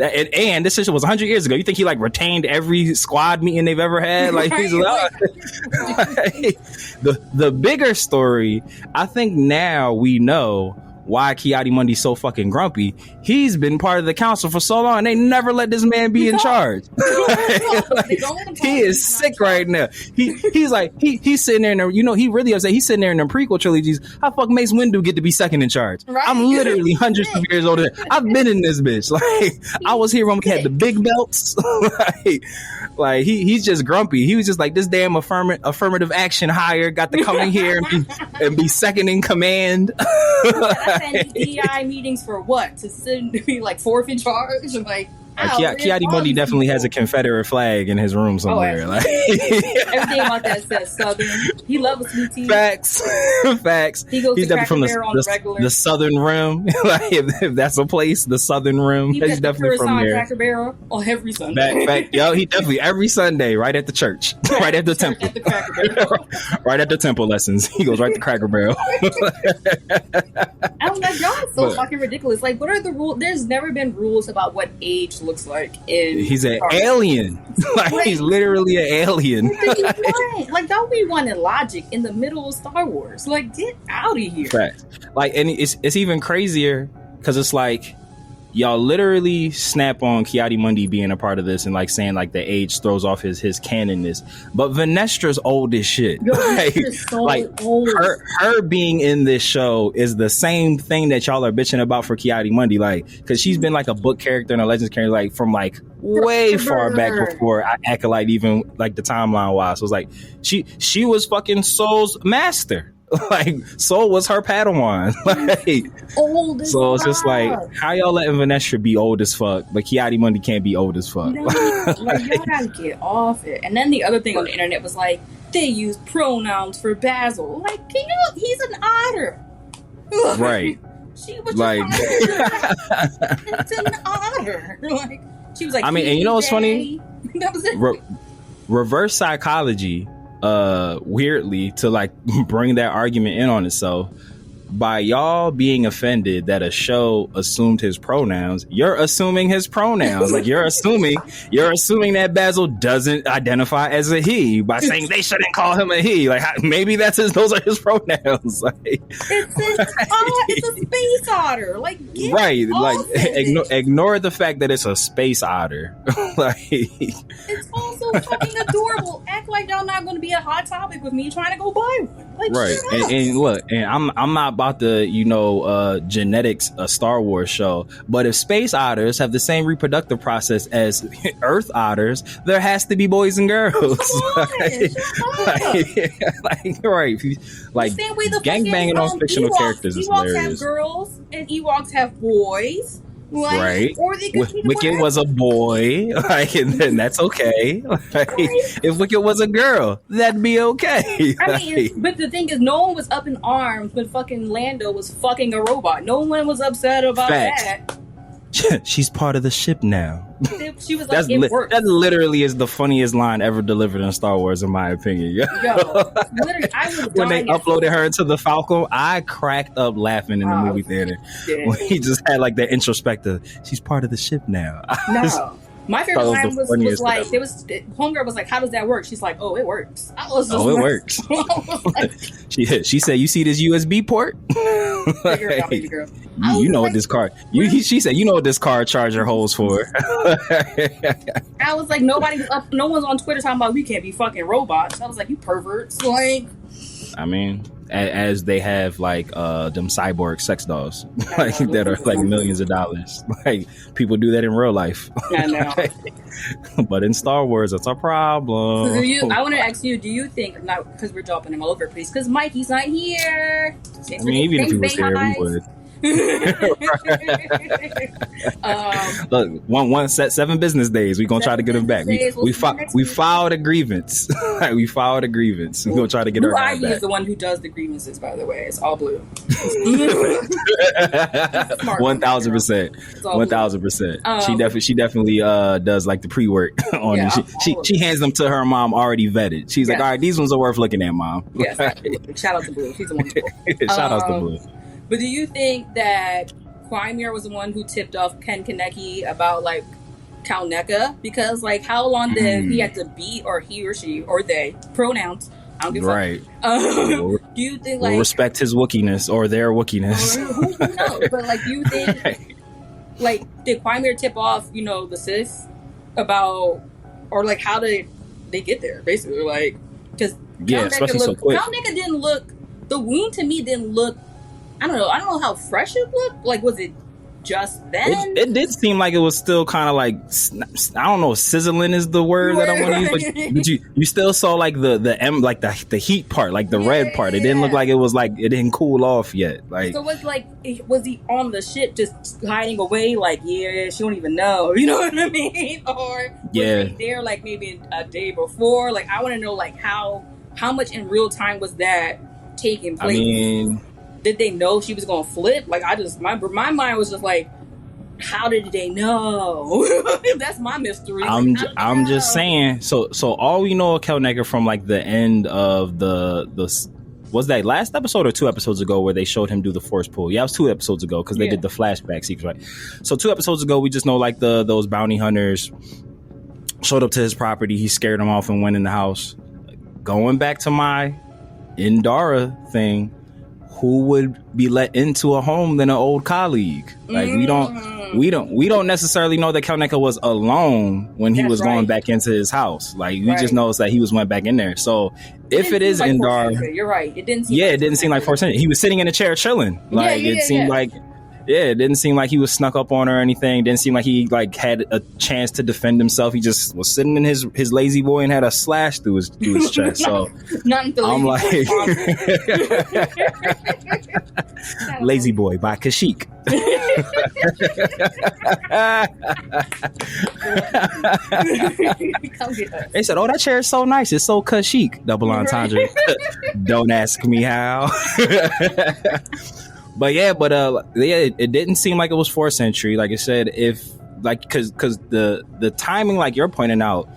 and this shit was 100 years ago. You think he like retained every squad meeting they've ever had? Like, he's like, the bigger story, I think now we know why Kiadi Mundi's so fucking grumpy. He's been part of the council for so long. They never let this man be in charge. He is sick right now. He's like, he's sitting there, and he really upset. He's sitting there in the prequel trilogies. How fuck Mace Windu get to be second in charge? Right? I'm literally hundreds of years older. I've been in this bitch. Like, I was here when we had the big belts. like he's just grumpy. He was just like, this damn affirmative action hire got to come in here and be second in command. I send DI meetings for what? To sit and be like fourth in charge? Like, Kiadi Mundi definitely has a Confederate flag in his room somewhere. Like everything about that says Southern. He loves sweet tea. Facts. He's definitely from the Southern Rim. Like, if that's a place, the Southern Rim. He's definitely from there. Cracker Barrel on every Sunday. Yo, he definitely every Sunday, right at the church, right at the temple, at the Cracker Barrel. Right at the temple lessons. He goes right to Cracker Barrel. I'm like, y'all are so fucking ridiculous. Like, what are the rules? There's never been rules about what age looks like in he's an alien. Like, he's literally an alien. Like, don't be wanting logic in the middle of Star Wars. Like, get out of here. Fact. Like, and it's even crazier because it's like y'all literally snap on Kiadi Mundi being a part of this and like saying like the age throws off his canonness, but Venestra's old as shit. Yo, like old. Her being in this show is the same thing that y'all are bitching about for Kiadi Mundi, like, because she's been like a book character and a Legends character like from like way far back before Acolyte, even like the timeline wise. So it's like she was fucking Soul's master. Like, Soul was her Padawan. Like, old as so it's just like, how y'all letting Venestra be old as fuck, but Kiadi Mundi can't be old as fuck? No, like, y'all gotta get off it. And then the other thing on the internet was like, they use pronouns for Basil. Like, he's an otter. Right. She was like, it's an otter. Like, she was like, I mean, and you know what's funny? That was it. Reverse psychology, weirdly, to like bring that argument in on itself, by y'all being offended that a show assumed his pronouns, you're assuming his pronouns. Like, you're assuming that Basil doesn't identify as a he by saying they shouldn't call him a he. Like, maybe those are his pronouns. Like, it's a space otter. Like, right. Like, ignore the fact that it's a space otter. Like, it's also fucking adorable. Act like y'all not going to be a hot topic with me trying to go buy one. Like, right. And look, and I'm not about to genetics a Star Wars show, but if space otters have the same reproductive process as Earth otters, there has to be boys and girls. Right. Like gangbanging on fictional characters is hilarious. Ewoks have girls and Ewoks have boys. Like, right. Or they could Wicket was a boy, like, and then that's okay. Like, if Wicket was a girl, that'd be okay. I mean, but the thing is, no one was up in arms when fucking Lando was fucking a robot. No one was upset about that. She's part of the ship now. She was like, it works. That literally is the funniest line ever delivered in Star Wars, in my opinion. Yo, literally, I was when they uploaded her into the Falcon, I cracked up laughing in the movie theater. When he just had like that introspective, she's part of the ship now. No. My favorite line was like, Homegirl was like, how does that work? She's like, oh, it works. It works. Like, she said, you see this USB port? You know what this car, she said, you know what this car charger holds for. I was like, no one's on Twitter talking about we can't be fucking robots. I was like, you perverts. Like, I mean, as they have like them cyborg sex dolls, like, that are like millions of dollars. Like, people do that in real life. I know. But in Star Wars, it's a problem. So I want to ask you, do you think, not because we're jumping him all over the place, because Mikey's not here? I mean, even if he was here, we would. Look, 7 business days. We're gonna try to get him back. We filed a grievance. We filed a grievance. We're gonna try to get her back. Is the one who does the grievances, by the way. It's all blue. 1000%. 1000%. She definitely does like the pre-work on it. She hands them to her mom already vetted. She's like, all right, these ones are worth looking at, mom. Yes, shout out to Blue. She's the one. Shout out to Blue. But do you think that Quimir was the one who tipped off Ken Kaneki about like Cal NECA? Because like, how long did he have to be, or he or she or they, pronouns, I don't give a fuck. Right. Do you think like we'll respect his Wookie'ness or their Wookie'ness? Who knows? But like, do you think Right. like did Quymere tip off, you know, the sis about, or like how did they get there? Basically, like, because especially so quick. Kalneka didn't look. The wound to me didn't look. I don't know how fresh it looked. Like, was it just then? It did seem like it was still kind of like, I don't know, sizzling is the word that I want to use, but you still saw like the heat part, like the red part. It didn't look like it was like it didn't cool off yet. Like, so was he on the ship just hiding away? Like, yeah, she don't even know. You know what I mean? Or was he there like maybe a day before? Like, I want to know like how much in real time was that taking place? I mean, did they know she was gonna flip? Like, my mind was just like, how did they know? That's my mystery. I'm just saying. So all we know of Kalneka from like the end of the was that last episode or 2 episodes ago where they showed him do the force pull? Yeah, it was 2 episodes ago because they did the flashback sequence, right? So 2 episodes ago, we just know like those bounty hunters showed up to his property. He scared them off and went in the house. Going back to my Indara thing, who would be let into a home than an old colleague? Like, we don't necessarily know that Kalneka was alone when he was going back into his house. Like, we just know that he went back in there. So if it is Indara, you're right. It didn't seem. Yeah, it didn't seem like Force Entry. He was sitting in a chair chilling. Like, it seemed like. Yeah, it didn't seem like he was snuck up on or anything. Didn't seem like he like had a chance to defend himself. He just was sitting in his lazy boy and had a slash through his chest. So I'm like, Lazy Boy by Kashyyyk. They said, "Oh, that chair is so nice. It's so Kashyyyk." Double entendre. Don't ask me how. But it didn't seem like it was Force Entry. Like I said, if like because the timing, like you're pointing out,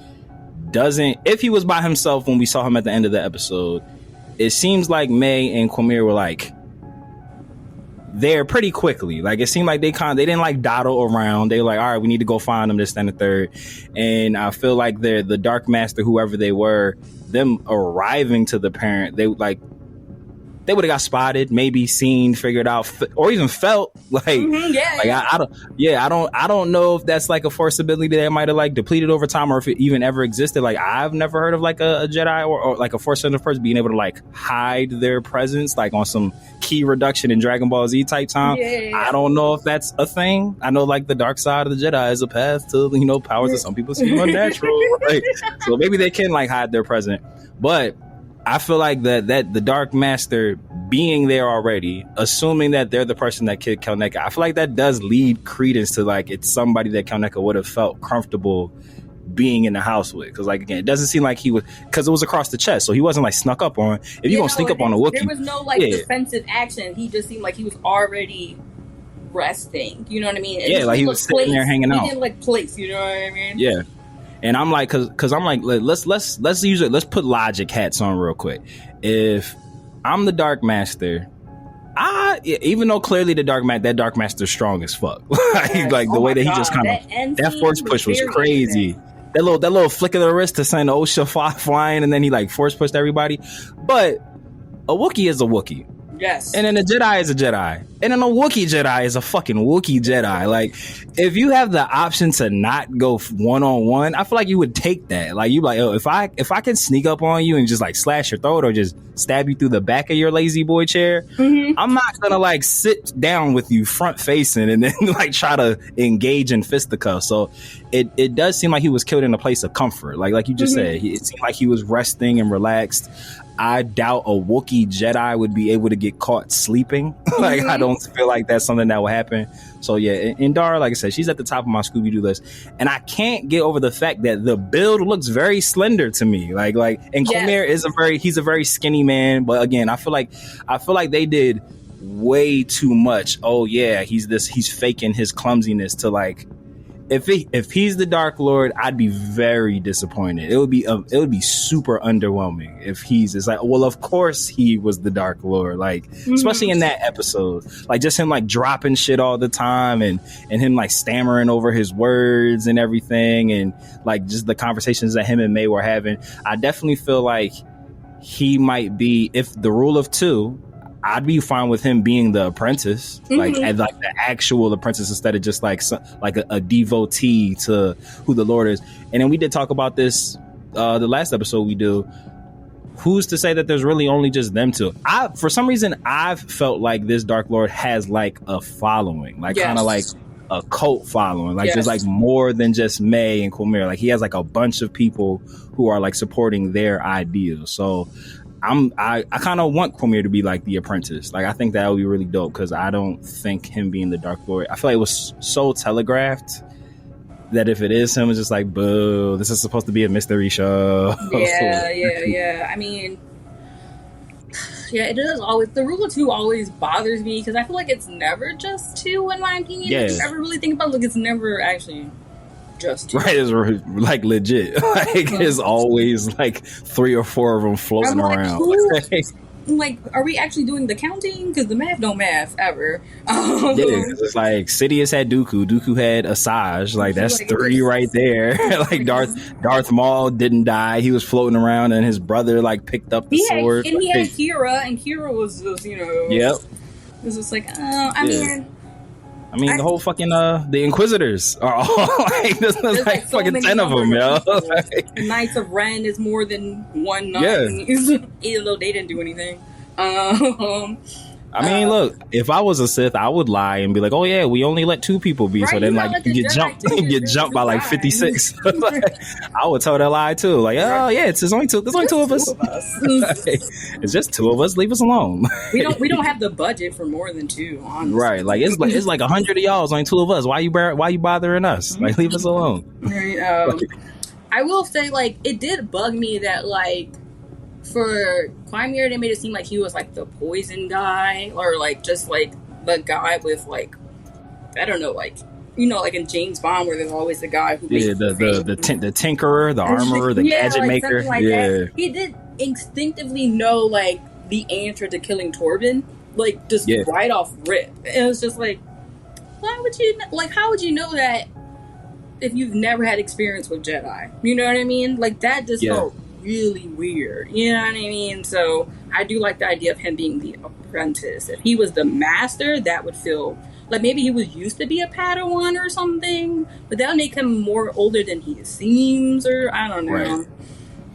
doesn't. If he was by himself when we saw him at the end of the episode, it seems like May and Quymere were like there pretty quickly. Like, it seemed like they didn't like dawdle around. They were like, all right, we need to go find them, this, and the third. And I feel like the Dark Master, whoever they were, them arriving to the parent, they would have got spotted, maybe seen, figured out, or even felt like, I don't know if that's like a force ability that might have like depleted over time, or if it even ever existed. Like, I've never heard of like a Jedi or like a force sensitive person being able to like hide their presence, like on some key reduction in Dragon Ball Z type time. I don't know if that's a thing. I know like the dark side of the Jedi is a path to, powers that some people seem unnatural. Like, so maybe they can like hide their presence, but I feel like that the Dark Master being there already, assuming that they're the person that killed Kalneka, I feel like that does lead credence to like it's somebody that Kalneka would have felt comfortable being in the house with. Because, like, again, it doesn't seem like he was, because it was across the chest, so he wasn't like snuck up on. If you're gonna sneak up on a Wookiee, there was no like defensive action. He just seemed like he was already resting. You know what I mean? Yeah, like he was sitting there hanging out. He didn't like place. You know what I mean? Yeah. And I'm like, cause I'm like, let's use it. Let's put logic hats on real quick. If I'm the Dark Master, even though clearly that Dark Master's strong as fuck. Like the way that he just kind of that force push was crazy. That little flick of the wrist to send OSHA flying, and then he like force pushed everybody. But a Wookiee is a Wookiee. Yes. And then a Jedi is a Jedi. And then a Wookiee Jedi is a fucking Wookiee Jedi. Like, if you have the option to not go one-on-one, I feel like you would take that. Like, you like, oh, if I can sneak up on you and just like slash your throat or just stab you through the back of your lazy boy chair, I'm not gonna like sit down with you front facing and then like try to engage in fisticuffs. So it does seem like he was killed in a place of comfort. Like you just said, it seemed like he was resting and relaxed. I doubt a Wookiee Jedi would be able to get caught sleeping. Like, I don't feel like that's something that will happen. So yeah, Indara, like I said, she's at the top of my Scooby-Doo list, and I can't get over the fact that the build looks very slender to me. Like, and Quymere is he's a very skinny man, but again, I feel like they did way too much. Oh yeah, he's faking his clumsiness to like. If he's the Dark Lord, I'd be very disappointed. It would be super underwhelming if it's like, well, of course he was the Dark Lord, like especially in that episode, like just him like dropping shit all the time and him like stammering over his words and everything, and like just the conversations that him and May were having. I definitely feel like he might be, if the rule of two, I'd be fine with him being the apprentice, like and like the actual apprentice instead of just like a devotee to who the Lord is. And then we did talk about this the last episode we do. Who's to say that there's really only just them two? For some reason, I've felt like this Dark Lord has like a following, like kind of like a cult following. Like there's like more than just May and Quamir. Like he has like a bunch of people who are like supporting their ideals. So I kind of want Quamir to be like the apprentice. Like I think that would be really dope because I don't think him being the Dark Lord, I feel like it was so telegraphed that if it is him, it's just like, boo, this is supposed to be a mystery show. Yeah. I mean, yeah, it does always, the rule of two always bothers me because I feel like it's never just two in my opinion. Yeah. If you ever really think about it, like it's never actually just two. Right, it's like legit. Like it's always like 3 or 4 of them floating around. Like, are we actually doing the counting? Because the math don't math ever. Yeah, because it's like Sidious had Dooku had Asajj. Like that's like 3 right there. Like Darth Maul didn't die. He was floating around, and his brother like picked up the sword. And he had Kira, and Kira was just Yep. It was just like, I mean, the whole fucking the Inquisitors are all like there's like so fucking 10 of them, yo. Like, Knights of Ren is more than one knight, even though they didn't do anything. I mean, look, if I was a Sith, I would lie and be like, "Oh yeah, we only let 2 people be." Right, so then, like, you get jumped by like 56. I would tell that lie too. Like, oh yeah, there's only 2. There's only 2 of us. It's just 2 of us. Leave us alone. We don't have the budget for more than 2. Honestly. Right? Like it's like 100 of y'all. It's only 2 of us. Why you bothering us? Like, leave us alone. Right, I will say, like, it did bug me that like. For Quamir, they made it seem like he was like the poison guy, or like just like the guy with like, I don't know, like like in James Bond where there's always the guy who makes the tinkerer, the armorer, the gadget maker. Like that. He did instinctively know like the answer to killing Torben, like just right off rip. And it was just like, why would you how would you know that if you've never had experience with Jedi? You know what I mean? Like that just felt really weird, you know what I mean? So I do like the idea of him being the apprentice. If he was the master, that would feel like maybe he was used to be a Padawan or something, but that would make him more older than he seems, or I don't know. Right.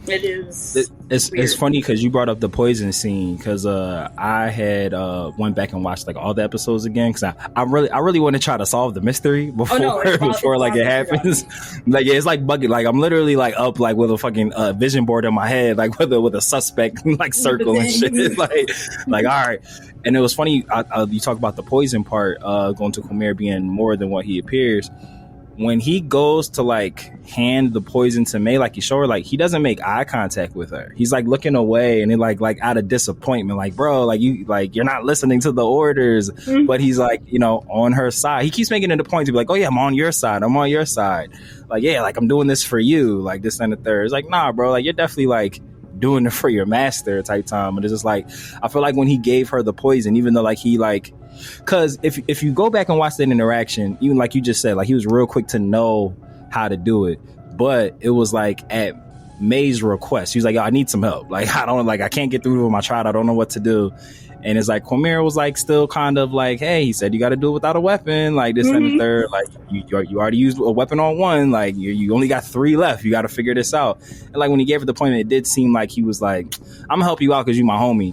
It is. It's funny because you brought up the poison scene because I had went back and watched like all the episodes again because I really want to try to solve the mystery before it happens. Like it's like bugging. Like I'm literally like up like with a fucking vision board in my head like with a suspect like circle and shit. like all right. And it was funny. You talk about the poison part going to Quamir being more than what he appears. When he goes to like hand the poison to May, like you show her, like he doesn't make eye contact with her. He's like looking away and then like out of disappointment, like bro, like you're not listening to the orders. Mm-hmm. But he's like on her side. He keeps making it a point to be like, oh yeah, I'm on your side. Like yeah, like I'm doing this for you, like this and the third. It's like nah, bro, like you're definitely like doing it for your master type time. But it's just like I feel like when he gave her the poison, even though like he like. Because if you go back and watch that interaction, even like you just said, like he was real quick to know how to do it, but it was like at May's request. He was like, yo, I need some help. Like I can't get through with my trial. I don't know what to do. And it's like Quamir was like still kind of like, hey, he said you got to do it without a weapon, like this and the third. Like you already used a weapon on one. Like you only got 3 left. You got to figure this out. And like when he gave her the appointment, it did seem like he was like, I'm gonna help you out because you my homie.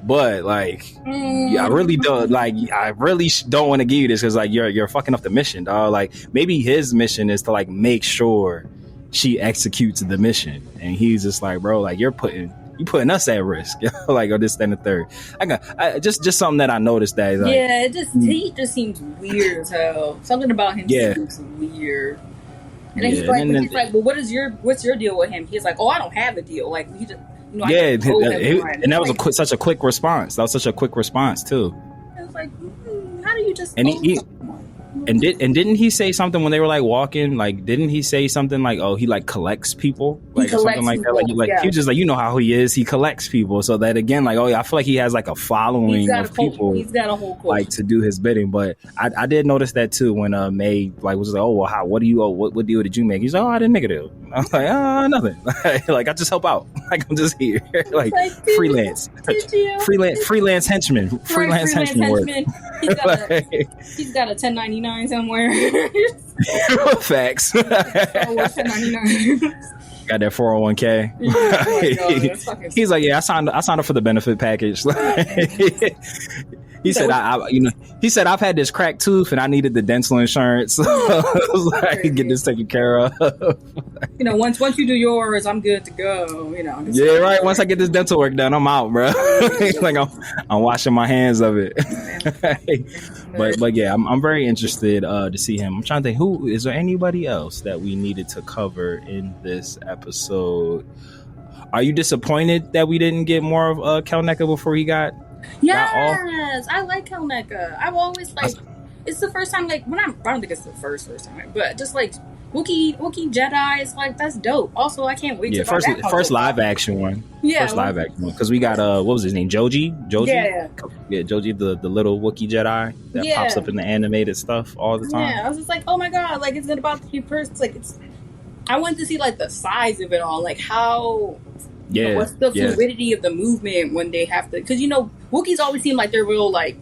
But like, I really don't want to give you this because like you're fucking up the mission, dog. Like maybe his mission is to like make sure she executes the mission, and he's just like, bro, like you're putting us at risk, like or this and the third. Just something that I noticed that like, he just seems weird as hell. Something about him seems weird. And then he's like, well, what's your deal with him? He's like, oh, I don't have a deal. Like he just. And that was such a quick response. That was such a quick response too. I was like, how do you just? And didn't he say something when they were like walking? Like, didn't he say something like, "Oh, he like collects people, like or something like that"? Like he was just like, you know how he is. He collects people, so that again, like, oh yeah, I feel like he has like a following of people. He's got a whole like to do his bidding. But I did notice that too when May like was like, oh well, what deal did you make? He's like, oh, I didn't make a deal. I was like, nothing. Like I just help out. Like I'm just here. Like freelance. Freelance henchman. Freelance henchman work. He's got a 1099 somewhere. Facts. Star Wars 1099. Got that 401k. Oh God, he's like, yeah, I signed up for the benefit package. He said, he said I've had this cracked tooth and I needed the dental insurance. So I was like, get this taken care of. Once you do yours, I'm good to go. Yeah, right. Once I get this dental work done, I'm out, bro. Like I'm washing my hands of it. But yeah, I'm very interested to see him. I'm trying to think, is there anybody else that we needed to cover in this episode? Are you disappointed that we didn't get more of Kelneka before he got? Yes, I like Kelneka. I've always it's the first time I don't think it's the first time, but just like Wookiee Jedi is like, that's dope. Also, I can't wait to first live action one. Yeah, first live action one, because we got what was his name, Joji? Yeah, Joji, the little Wookiee Jedi that pops up in the animated stuff all the time. Yeah, I was just like, oh my god, like it's about to be first. Like I wanted to see like the size of it all, like how. Yeah, what's the fluidity of the movement when they have to? Because Wookiees always seem like they're real like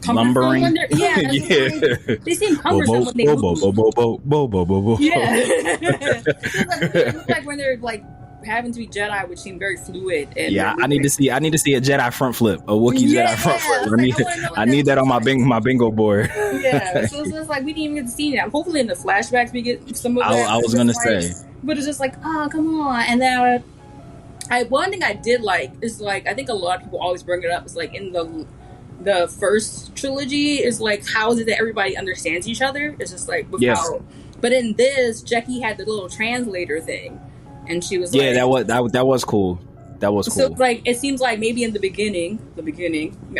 lumbering. When they're, they seem cumbersome when they move. Yeah, it looks like when they're like having to be Jedi, which seem very fluid. And I need to see a Jedi front flip, a Wookiee Jedi front flip. I need that on my bingo board. Yeah, so it's like we didn't even get to see that. Hopefully in the flashbacks we get some of that. I was gonna say, but it's just like, oh come on, and then. One thing I did like is like I think a lot of people always bring it up is like in the first trilogy is like how is it that everybody understands each other? It's just like how, but in this Jackie had the little translator thing, and she was like, that was cool. That was cool. So like it seems like maybe in the beginning,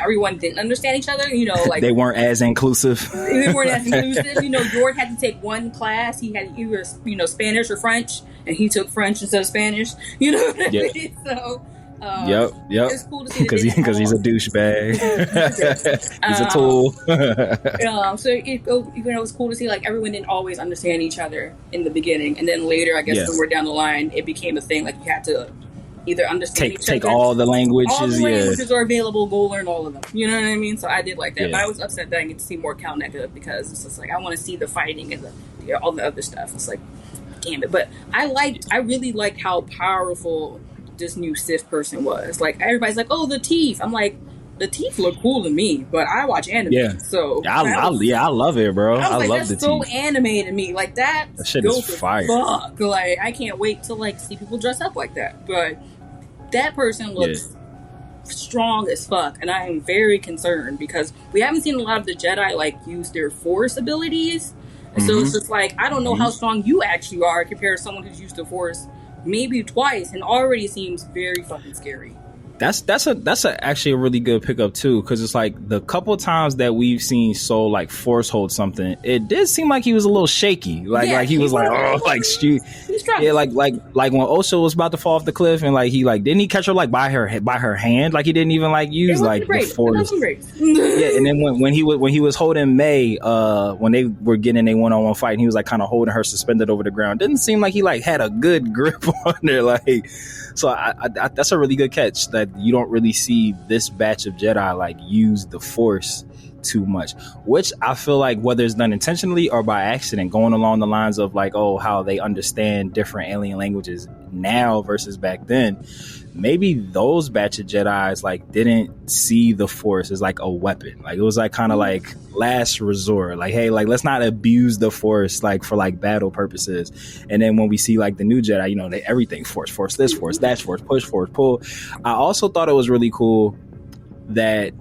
everyone didn't understand each other. Like they weren't as inclusive. They weren't as inclusive. George had to take one class. He had either Spanish or French, and he took French instead of Spanish. You know what I mean? So. Yep. It's cool to see because he's a douchebag. He's a tool. So it's cool to see like everyone didn't always understand each other in the beginning, and then later, I guess somewhere down the line, it became a thing like you had to. Either understand each take other. All the languages. All the languages are available. Go learn all of them. You know what I mean? So I did like that. But I was upset that I didn't get to see more Kelneka because it's just like I want to see the fighting and all the other stuff. It's like, damn it. But I really liked how powerful this new Sith person was. Like everybody's like, oh, the teeth. I'm like, the teeth look cool to me, but I watch anime, so I love it, bro. I love the teeth. So anime to me, like that shit is fire. Fuck. Like I can't wait to like see people dress up like that, but. That person looks strong as fuck, and I am very concerned because we haven't seen a lot of the Jedi like use their Force abilities, and so it's just like I don't know how strong you actually are compared to someone who's used the Force maybe twice and already seems very fucking scary. That's actually a really good pickup too, because it's like the couple times that we've seen Soul like force hold something, it did seem like he was a little shaky, like he was like, oh, like shoot, like when Osha was about to fall off the cliff, and like he like didn't he catch her like by her hand, like he didn't even like use like the force. And then when he was holding May, when they were getting a one-on-one fight, and he was like kind of holding her suspended over the ground, didn't seem like he like had a good grip on her, like. So I that's a really good catch that you don't really see this batch of Jedi like use the Force too much, which I feel like whether it's done intentionally or by accident, going along the lines of like, oh, how they understand different alien languages now versus back then, maybe those batch of Jedis like didn't see the Force as like a weapon. Like it was like kind of like last resort, like, hey, like let's not abuse the Force like for like battle purposes. And then when we see like the new Jedi, they everything Force this, Force that, Force push, Force pull. I also thought it was really cool that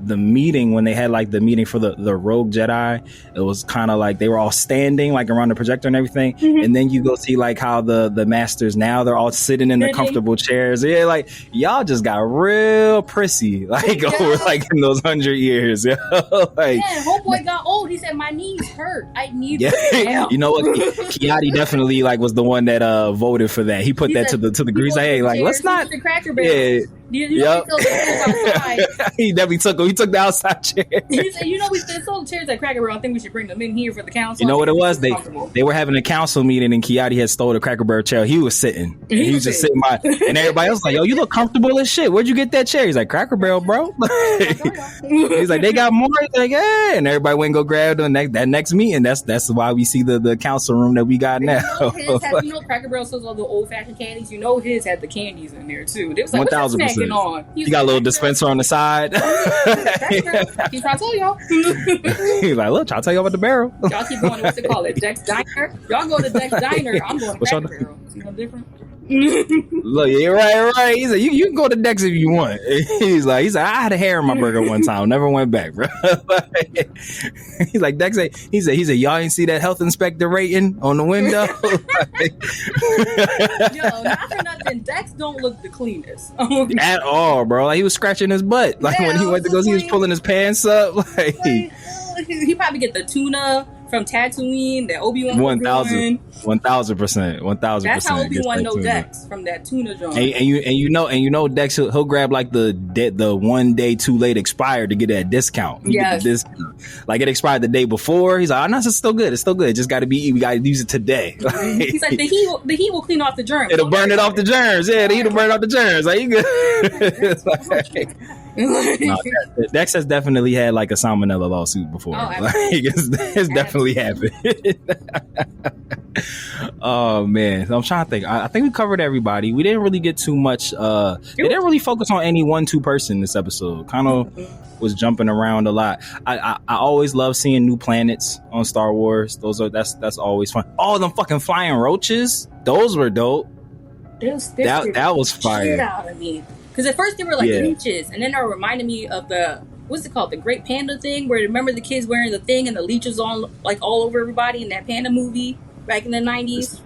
the meeting, when they had like the meeting for the rogue Jedi, it was kind of like they were all standing like around the projector and everything, and then you go see like how the masters now they're all sitting in the comfortable chairs. Yeah, like y'all just got real prissy like over like in those 100 years. Like, homeboy got old. He said my knees hurt. I need you know what? Kiadi definitely like was the one that voted for that. He put that to the grease. Like, hey, like let's not. You know, we sold chairs outside. He definitely took the outside chair. He said, you know, we sold chairs at Cracker Barrel. I think we should bring them in here for the council. You know what it was? They were having a council meeting and Kiati had stole the Cracker Barrel chair. He was sitting. And he was just sitting by, and everybody else was like, yo, you look comfortable as shit. Where'd you get that chair? He's like, Cracker Barrel, bro. He's like, they got more. He's like, yeah. And everybody went and go grab that next meeting. That's why we see the council room that we got now. You know, Cracker Barrel sells all the old fashioned candies. You know, his had the candies in there too. They was like, 1,000%. On? He got a little dispenser on the side. He's trying to tell y'all. He's like, look, I'll tell you about the barrel. Y'all keep going to what's it called? Dex Diner? Y'all go to Dex Diner. I'm going to Cracker Barrel. See no different? Look, yeah, right. He's like, you can go to Dex if you want. He's like, I had a hair in my burger one time, never went back, bro. He's like, Dex, he said, y'all ain't see that health inspector rating on the window? Yo, not for nothing, Dex don't look the cleanest at all, bro. Like he was scratching his butt, like when he went to go, he was pulling his pants up, like he probably get the tuna from Tatooine that Obi-Wan 1,000%. That's how Obi-Wan know Dex from that tuna joint. And you know Dex he'll grab like the 1 day too late expired to get that discount. Yes. Like it expired the day before. He's like, oh no, it's still good. It just got to be. We got to use it today. He's like the heat will clean off the germs. It'll burn it off the germs. Yeah, the heat will burn off the germs. Like you good. No, Dex has definitely had like a salmonella lawsuit before. It's definitely happened. Oh man, so I'm trying to think. I think we covered everybody. We didn't really get too much. They didn't really focus on any 1-2 person this episode. Kind of was jumping around a lot. I always love seeing new planets on Star Wars. That's always fun. All them fucking flying roaches. Those were dope. That was fire. Out of me. Because at first they were like leeches, and then they reminded me of what's it called, the Great Panda thing, where remember the kids wearing the thing and the leeches all over everybody in that panda movie back in the 90s.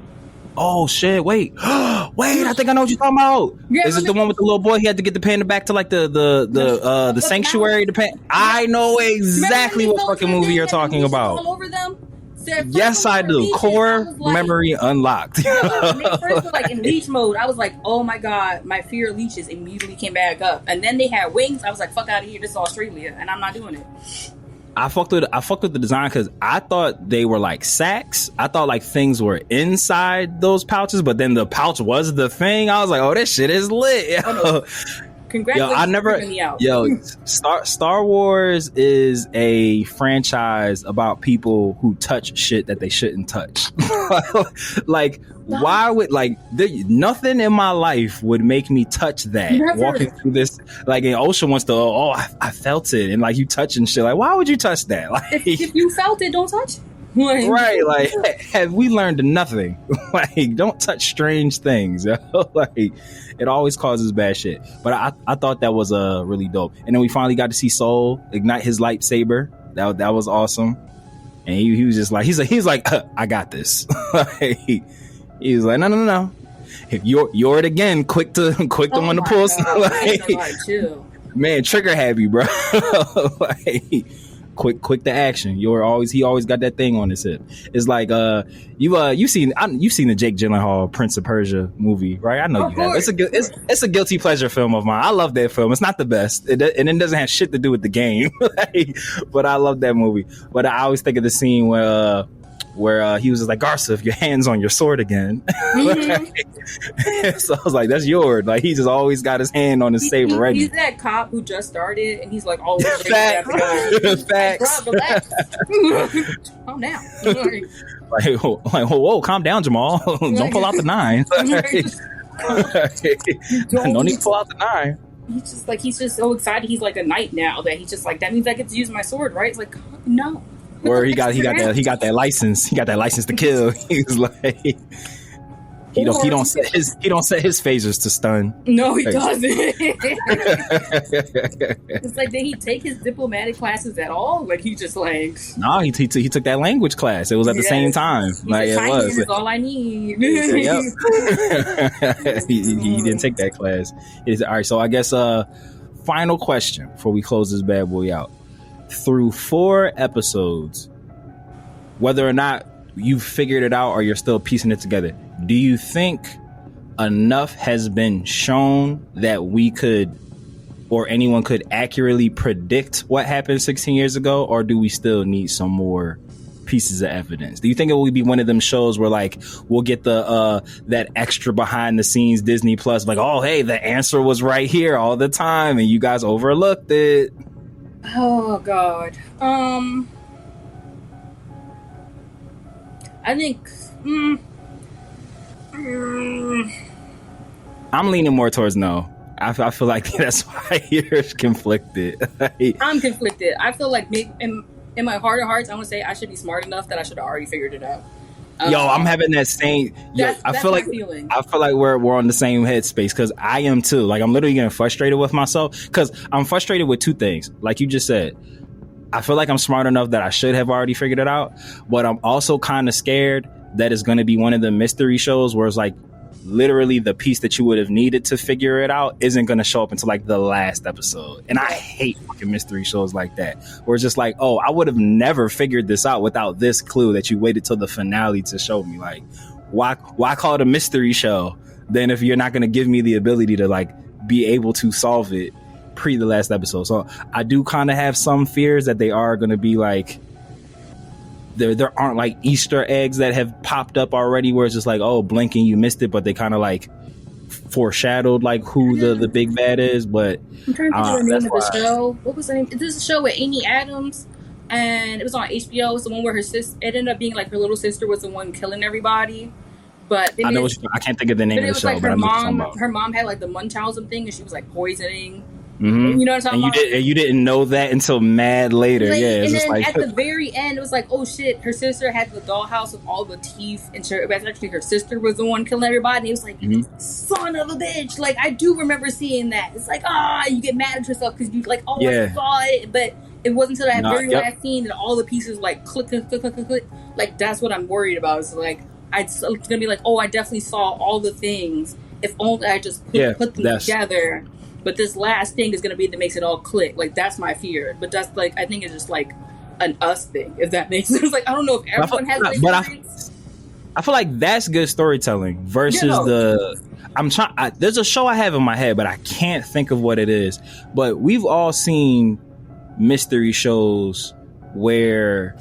Oh shit! Wait! I think I know what you're talking about. Yeah, is it the one with the little boy? He had to get the panda back to like the sanctuary. The panda. I know exactly what fucking movie you're talking about. All over them. Yes, I do. Core memory unlocked. When they first were like in leech mode, I was like, oh my god, my fear of leeches immediately came back up. And then they had wings. I was like, fuck out of here. This is Australia, and I'm not doing it. I fucked with the design because I thought they were like sacks. I thought like things were inside those pouches, but then the pouch was the thing. I was like, oh, this shit is lit. Congratulations. Star Wars is a franchise about people who touch shit that they shouldn't touch. Like, why would nothing in my life would make me touch that? Walking through this, like, and Ocean wants to, I felt it, and like you touching shit, like, why would you touch that? Like, if you felt it, don't touch it. Right, like, have we learned nothing? Like, don't touch strange things. Like, it always causes bad shit. But I thought that was really dope. And then we finally got to see Soul ignite his lightsaber. That was awesome. And he was just like, he's like, I got this. Like, he was like, no. If you're it again, quick to want to pull. Like, man, trigger happy, bro. Like, quick to action. He always got that thing on his hip. It's like you've seen the Jake Gyllenhaal Prince of Persia movie, right? I know you have. It's a guilty pleasure film of mine. I love that film. It's not the best, and it doesn't have shit to do with the game. But I love that movie. But I always think of the scene where he was just like, Garza, if your hand's on your sword again. So I was like, that's yours. Like, he just always got his hand on his saber ready. He's that cop who just started and he's like, oh, facts. Calm down. Like, whoa, calm down, Jamal. Don't pull out the 9. No need to pull out the 9. He's just so excited. He's like a knight now that he's just like, that means I get to use my sword, right? It's like, no. Where he got that license. He got that license to kill. He was like, he don't set his phasers to stun. No, he doesn't. It's like, did he take his diplomatic classes at all? Like, he just like, no, he took that language class. It was at the same time. Like, it was. Is all I need. Yep. he didn't take that class. All right. So I guess final question before we close this bad boy out. Through 4 episodes, whether or not you've figured it out or you're still piecing it together, do you think enough has been shown that we could, or anyone could accurately predict what happened 16 years ago, or do we still need some more pieces of evidence? Do you think it will be one of them shows where like we'll get the that extra behind the scenes Disney Plus, like, oh hey, the answer was right here all the time and you guys overlooked it? Oh god. I think I'm leaning more towards no. I feel like that's why you're conflicted. I'm conflicted. I feel like in my heart of hearts, I'm gonna say I should be smart enough that I should have already figured it out. Yo, I'm having that same. Yo, that's I feel like feeling. I feel like we're on the same headspace because I am too. Like I'm literally getting frustrated with myself because I'm frustrated with two things. Like you just said, I feel like I'm smart enough that I should have already figured it out, but I'm also kind of scared that it's going to be one of the mystery shows where it's like literally the piece that you would have needed to figure it out isn't going to show up until like the last episode. And I hate fucking mystery shows like that where it's just like, oh, I would have never figured this out without this clue that you waited till the finale to show me. Like, why call it a mystery show then if you're not going to give me the ability to like be able to solve it pre the last episode? So I do kind of have some fears that they are going to be like, there aren't like Easter eggs that have popped up already where it's just like, oh, blinking, you missed it, but they kind of like foreshadowed like who the big bad is. But I'm trying to think of the name of the show. What was the name? This is a show with Amy Adams, and it was on HBO. It's the one where her sister, it ended up being like her little sister was the one killing everybody. But I know I can't think of the name of the show, like but I know what you're talking about. Her mom had like the Munchausen thing, and she was like poisoning. Mm-hmm. You know what I'm talking about? And you didn't know that until mad later. Like, yeah, it's and just then like at the very end, it was like, oh shit, her sister had the dollhouse with all the teeth, and actually her sister was the one killing everybody. And it was like, son of a bitch. Like, I do remember seeing that. It's like, you get mad at yourself because you like, I saw it, but it wasn't until that very last scene that all the pieces like click, click, click, click, click, click. Like, that's what I'm worried about. It's like, it's gonna be like, oh, I definitely saw all the things. If only I just put them together. But this last thing is going to be that makes it all click. Like, that's my fear. But that's, like, I think it's just, like, an us thing, if that makes sense. Like, I don't know if everyone has this experience. I feel like that's good storytelling versus there's a show I have in my head, but I can't think of what it is. But we've all seen mystery shows where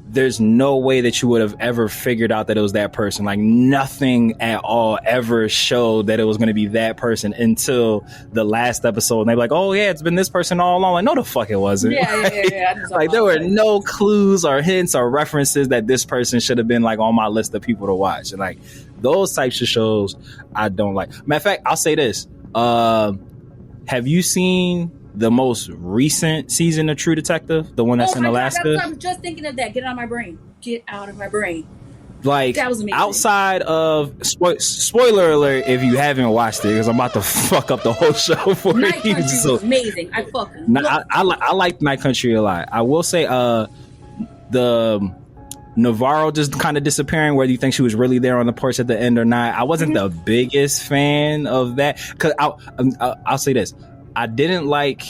there's no way that you would have ever figured out that it was that person. Like nothing at all ever showed that it was going to be that person until the last episode. And they're like, oh yeah, it's been this person all along. Like, no, the fuck it wasn't. Yeah. Like there were no clues or hints or references that this person should have been like on my list of people to watch. And like those types of shows I don't like. Matter of fact, I'll say this. Have you seen the most recent season of True Detective, the one that's in Alaska? I was just thinking of that. Get out of my brain. Get out of my brain. Like, that was amazing. Outside of spoiler alert if you haven't watched it, because I'm about to fuck up the whole show for Night you. Country was amazing. I fucking I like Night Country a lot. I will say the Navarro just kind of disappearing, whether you think she was really there on the porch at the end or not. I wasn't the biggest fan of that, because I'll say this. I didn't like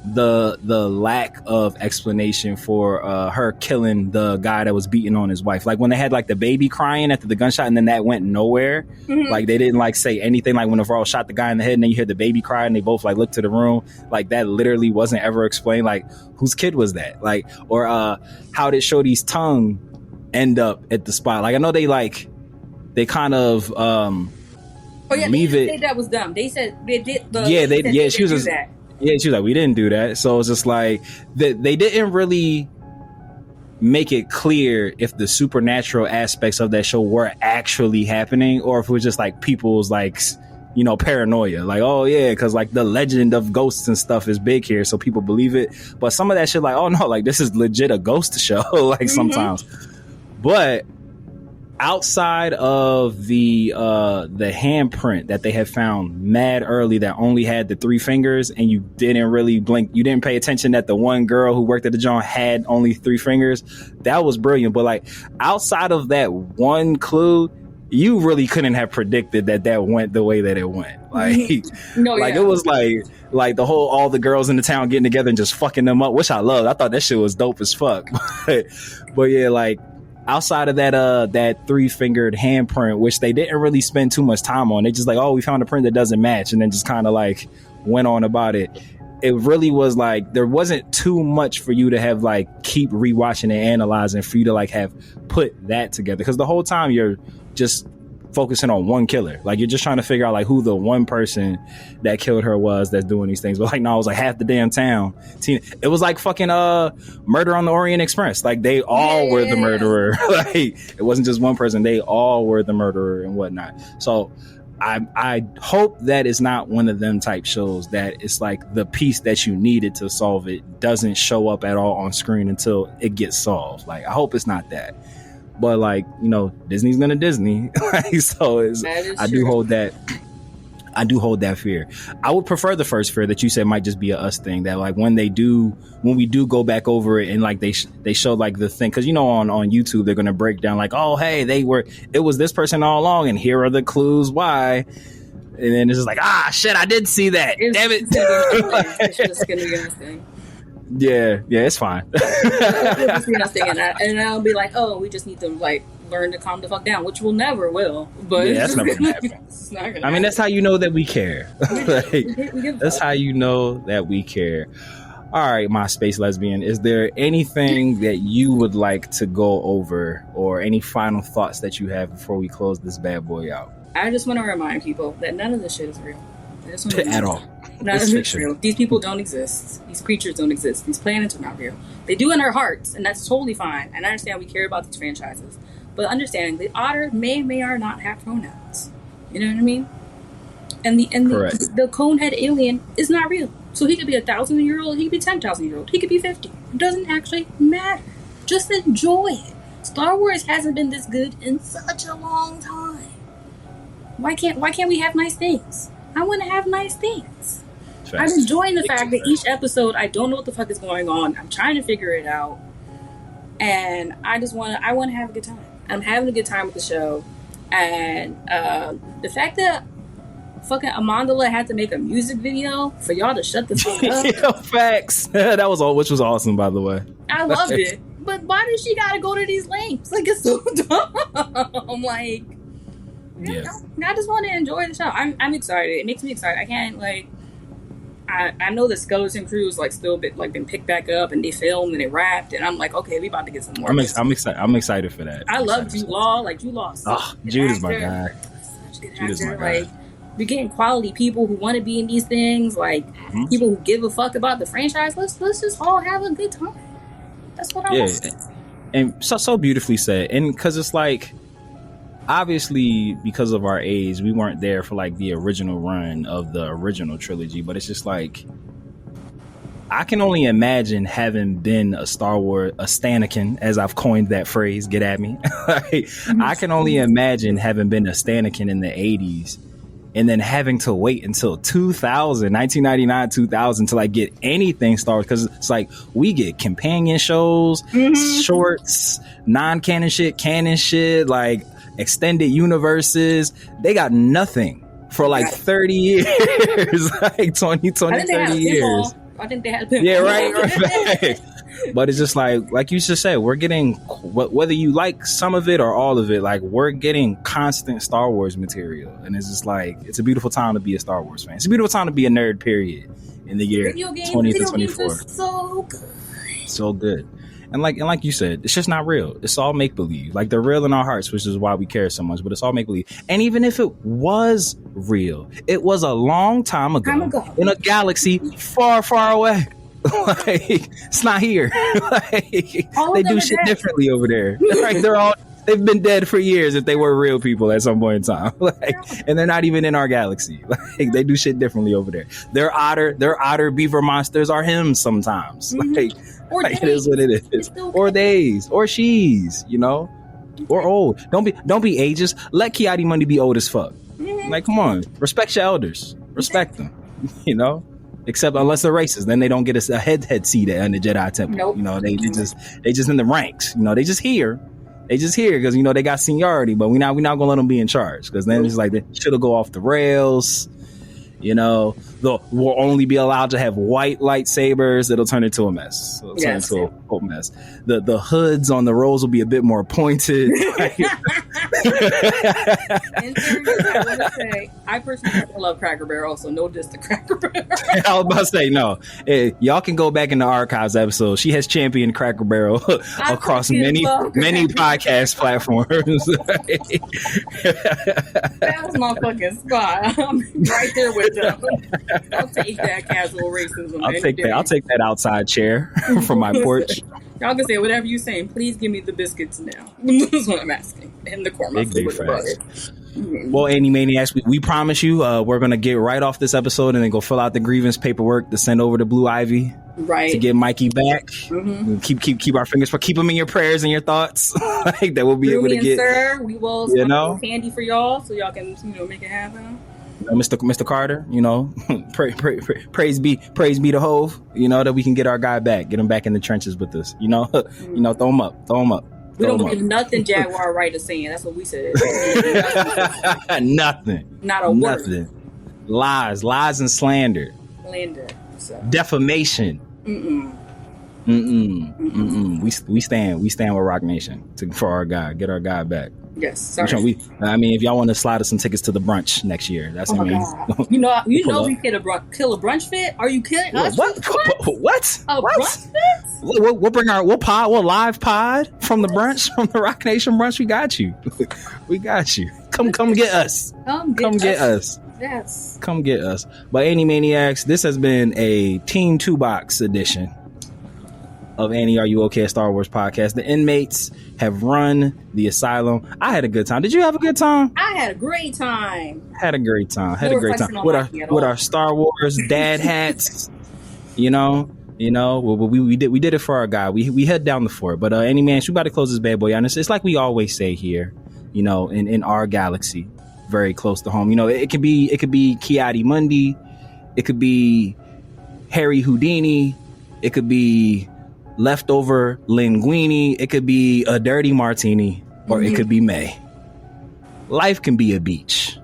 the lack of explanation for her killing the guy that was beating on his wife. Like when they had like the baby crying after the gunshot and then that went nowhere. Like they didn't like say anything. Like when Navarro shot the guy in the head and then you hear the baby cry and they both like look to the room. Like that literally wasn't ever explained. Like whose kid was that? Like, or how did Shorty's tongue end up at the spot? Like I know they kind of leave it. They said that was dumb. They said they did. She was like, we didn't do that. So it's just like they didn't really make it clear if the supernatural aspects of that show were actually happening, or if it was just like people's like, you know, paranoia. Like, oh yeah, because like the legend of ghosts and stuff is big here, so people believe it. But some of that shit, like, oh no, like this is legit a ghost show. Like sometimes, but outside of the handprint that they had found mad early that only had the 3 fingers, and you didn't really blink, you didn't pay attention that the one girl who worked at the joint had only 3 fingers, that was brilliant. But like outside of that one clue, you really couldn't have predicted that went the way that it went. Like it was like the whole all the girls in the town getting together and just fucking them up, which I loved. I thought that shit was dope as fuck. But yeah, like outside of that 3-fingered handprint, which they didn't really spend too much time on. They just like, oh, we found a print that doesn't match, and then just kind of like went on about it. It really was like there wasn't too much for you to have like keep rewatching and analyzing for you to like have put that together, because the whole time you're just focusing on one killer. Like you're just trying to figure out like who the one person that killed her was that's doing these things. But like, no, it was like half the damn town. It was like fucking Murder on the Orient Express. Like they all were the murderer. Like it wasn't just one person. They all were the murderer and whatnot. So I hope that it's not one of them type shows that it's like the piece that you needed to solve it doesn't show up at all on screen until it gets solved. Like I hope it's not that. But like, you know, Disney's gonna Disney. So I do hold that fear. I would prefer the first fear that you said might just be a us thing, that like when we do go back over it and like they show like the thing, because you know on YouTube they're gonna break down like, oh hey, it was this person all along and here are the clues why. And then it's just like, shit, I did see that. Damn it. It's just gonna be interesting. Yeah, it's fine. And I'll be like, oh, we just need to like learn to calm the fuck down, which will. But yeah, that's never gonna happen. It's not gonna happen. That's how you know that we care. That's how you know that we care. All right, my space lesbian, is there anything that you would like to go over or any final thoughts that you have before we close this bad boy out? I just want to remind people that none of this shit is real. At all. None of it's real. These people don't exist. These creatures don't exist. These planets are not real. They do in our hearts, and that's totally fine. And I understand we care about these franchises. But understanding the otter may or not have pronouns. You know what I mean? And the cone-head alien is not real. So he could be 1,000-year-old, he could be 10,000-year-old, he could be 50. It doesn't actually matter. Just enjoy it. Star Wars hasn't been this good in such a long time. Why can't we have nice things? I want to have nice things. I'm enjoying the fact that each episode I don't know what the fuck is going on. I'm trying to figure it out. And I want to have a good time. I'm having a good time with the show. And the fact that fucking Amandla had to make a music video for y'all to shut the fuck up. Yo, facts. That was all, which was awesome, by the way. I loved it. But why does she gotta go to these links? Like, it's so dumb. Like, yeah. I just want to enjoy the show. I'm excited. It makes me excited. I can't like. I know the Skeleton Crew is like still been picked back up and they filmed and they wrapped and I'm like, okay, we about to get some more. I'm excited. I'm excited for that. I love Jude Law. Like Jude Law. Jude is my guy. Such a good actor. Jude is my guy. Like, we're getting quality people who want to be in these things. Like people who give a fuck about the franchise. Let's just all have a good time. That's what I want. And so beautifully said. And because it's like, obviously because of our age we weren't there for like the original run of the original trilogy, but it's just like I can only imagine having been a Star Wars, a Stanikin, as I've coined that phrase, get at me. I can only imagine having been a Stanikin in the 80s and then having to wait until 1999 2000 to like get anything Star Wars, because it's like we get companion shows, shorts, non-canon shit, canon shit, like extended universes. They got nothing for like 30 years, like 20, 30 years. I think they had pinball. Yeah, right. But it's just like you just said, we're getting, whether you like some of it or all of it, like we're getting constant Star Wars material. And it's just like, it's a beautiful time to be a Star Wars fan. It's a beautiful time to be a nerd, period, in the year 20 to 24. So good. So good. And like you said, it's just not real. It's all make-believe. Like, they're real in our hearts, which is why we care so much, but it's all make-believe. And even if it was real, it was a long time ago in a galaxy far, far away. Like, it's not here. Like, they do shit differently over there. Like, they've been dead for years if they were real people at some point in time. Like, and they're not even in our galaxy. Like, they do shit differently over there. Their otter beaver monsters are him sometimes. Like, it is what it is. Or theys, or she's, you know, or old. Don't be ageist. Let Kiadi Mundi be old as fuck. Like, come on, respect your elders. Respect them. You know, except unless they're racist, then they don't get a head seat in the Jedi Temple. Nope. You know, they just in the ranks. You know, they just here. They just here because, you know, they got seniority, but we not gonna let them be in charge, because then it's like they should go off the rails. we'll only be allowed to have white lightsabers. It'll turn into a mess. It'll turn into a whole mess. The hoods on the rolls will be a bit more pointed. In fairness, I want to say, I personally love Cracker Barrel, so no diss to Cracker Barrel. I was about to say, no. Y'all can go back in the archives episode. She has championed Cracker Barrel across many podcast platforms. That was my fucking spot. I'm right there with them. I'll take that casual racism. I'll take that outside chair from my porch. Y'all can say whatever you saying. Please give me the biscuits now. That's what I'm asking. And the corn muffins with the butter. Well, Animaniacs, we promise you we're going to get right off this episode and then go fill out the grievance paperwork to send over to Blue Ivy to get Mikey back. Mm-hmm. Keep our fingers crossed. Keep them in your prayers and your thoughts. That we'll be able to get. Sir, we will candy for y'all so y'all can make it happen. Mr. Carter, praise be the Hove, that we can get our guy back, get him back in the trenches with us, throw him up. We don't believe nothing Jaguar Wright is saying. That's what we said. Nothing. Not a word. Nothing. Lies and slander. So. Defamation. We stand with Rock Nation for our guy. Get our guy back. Yes, sorry. If y'all want to slide us some tickets to the brunch next year, that's what I mean. we kill a brunch fit. Are you kidding us? What? Brunch fit? We'll live pod from the brunch, from the Rock Nation brunch. We got you. Come get us. Come get us. Yes. Come get us. But Animaniacs, this has been a Team 2-Box edition of Annie, Are You Okay? A Star Wars podcast. The inmates have run the asylum. I had a good time. Did you have a good time? I had a great time. Had a great time with our Star Wars dad hats. We did it for our guy. We head down the fort. But any man, we about to close this bad boy on. It's like we always say here, in our galaxy, very close to home. It could be Kiadi Mundi, it could be Harry Houdini, it could be leftover linguine, it could be a dirty martini, or it could be May. Life can be a beach,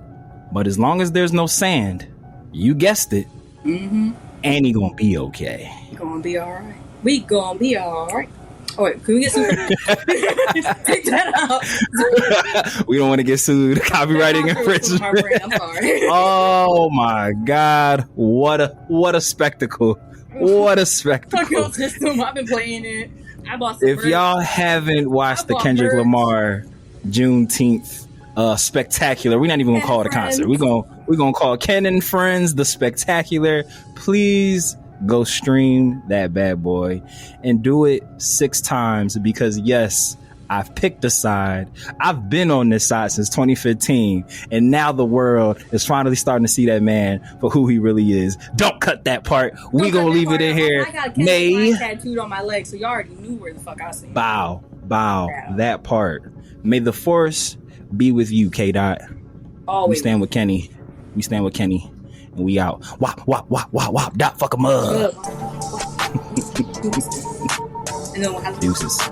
but as long as there's no sand, you guessed it, Annie gonna be okay. Gonna be all right. We gonna be all right. Oh wait, can we get sued? Take that out. We don't want to get sued. Copywriting infringement. I'm sorry. Oh my God! What a spectacle! What a spectacle! I've been playing it. I bought. If y'all haven't watched the Kendrick Lamar Juneteenth spectacular, we're not even gonna call it a concert. We're gonna call Ken and Friends the Spectacular. Please go stream that bad boy and do it 6 times, because yes, I've picked a side. I've been on this side since 2015, and now the world is finally starting to see that man for who he really is. Don't cut that part. We gonna leave it in here. I got May tattooed on my leg, so you already knew where the fuck I was. Bow. That part. May the force be with you, K. Dot. Always. We stand with Kenny. And we out. Wop, dot, fuck 'em up. And then we'll have Deuces.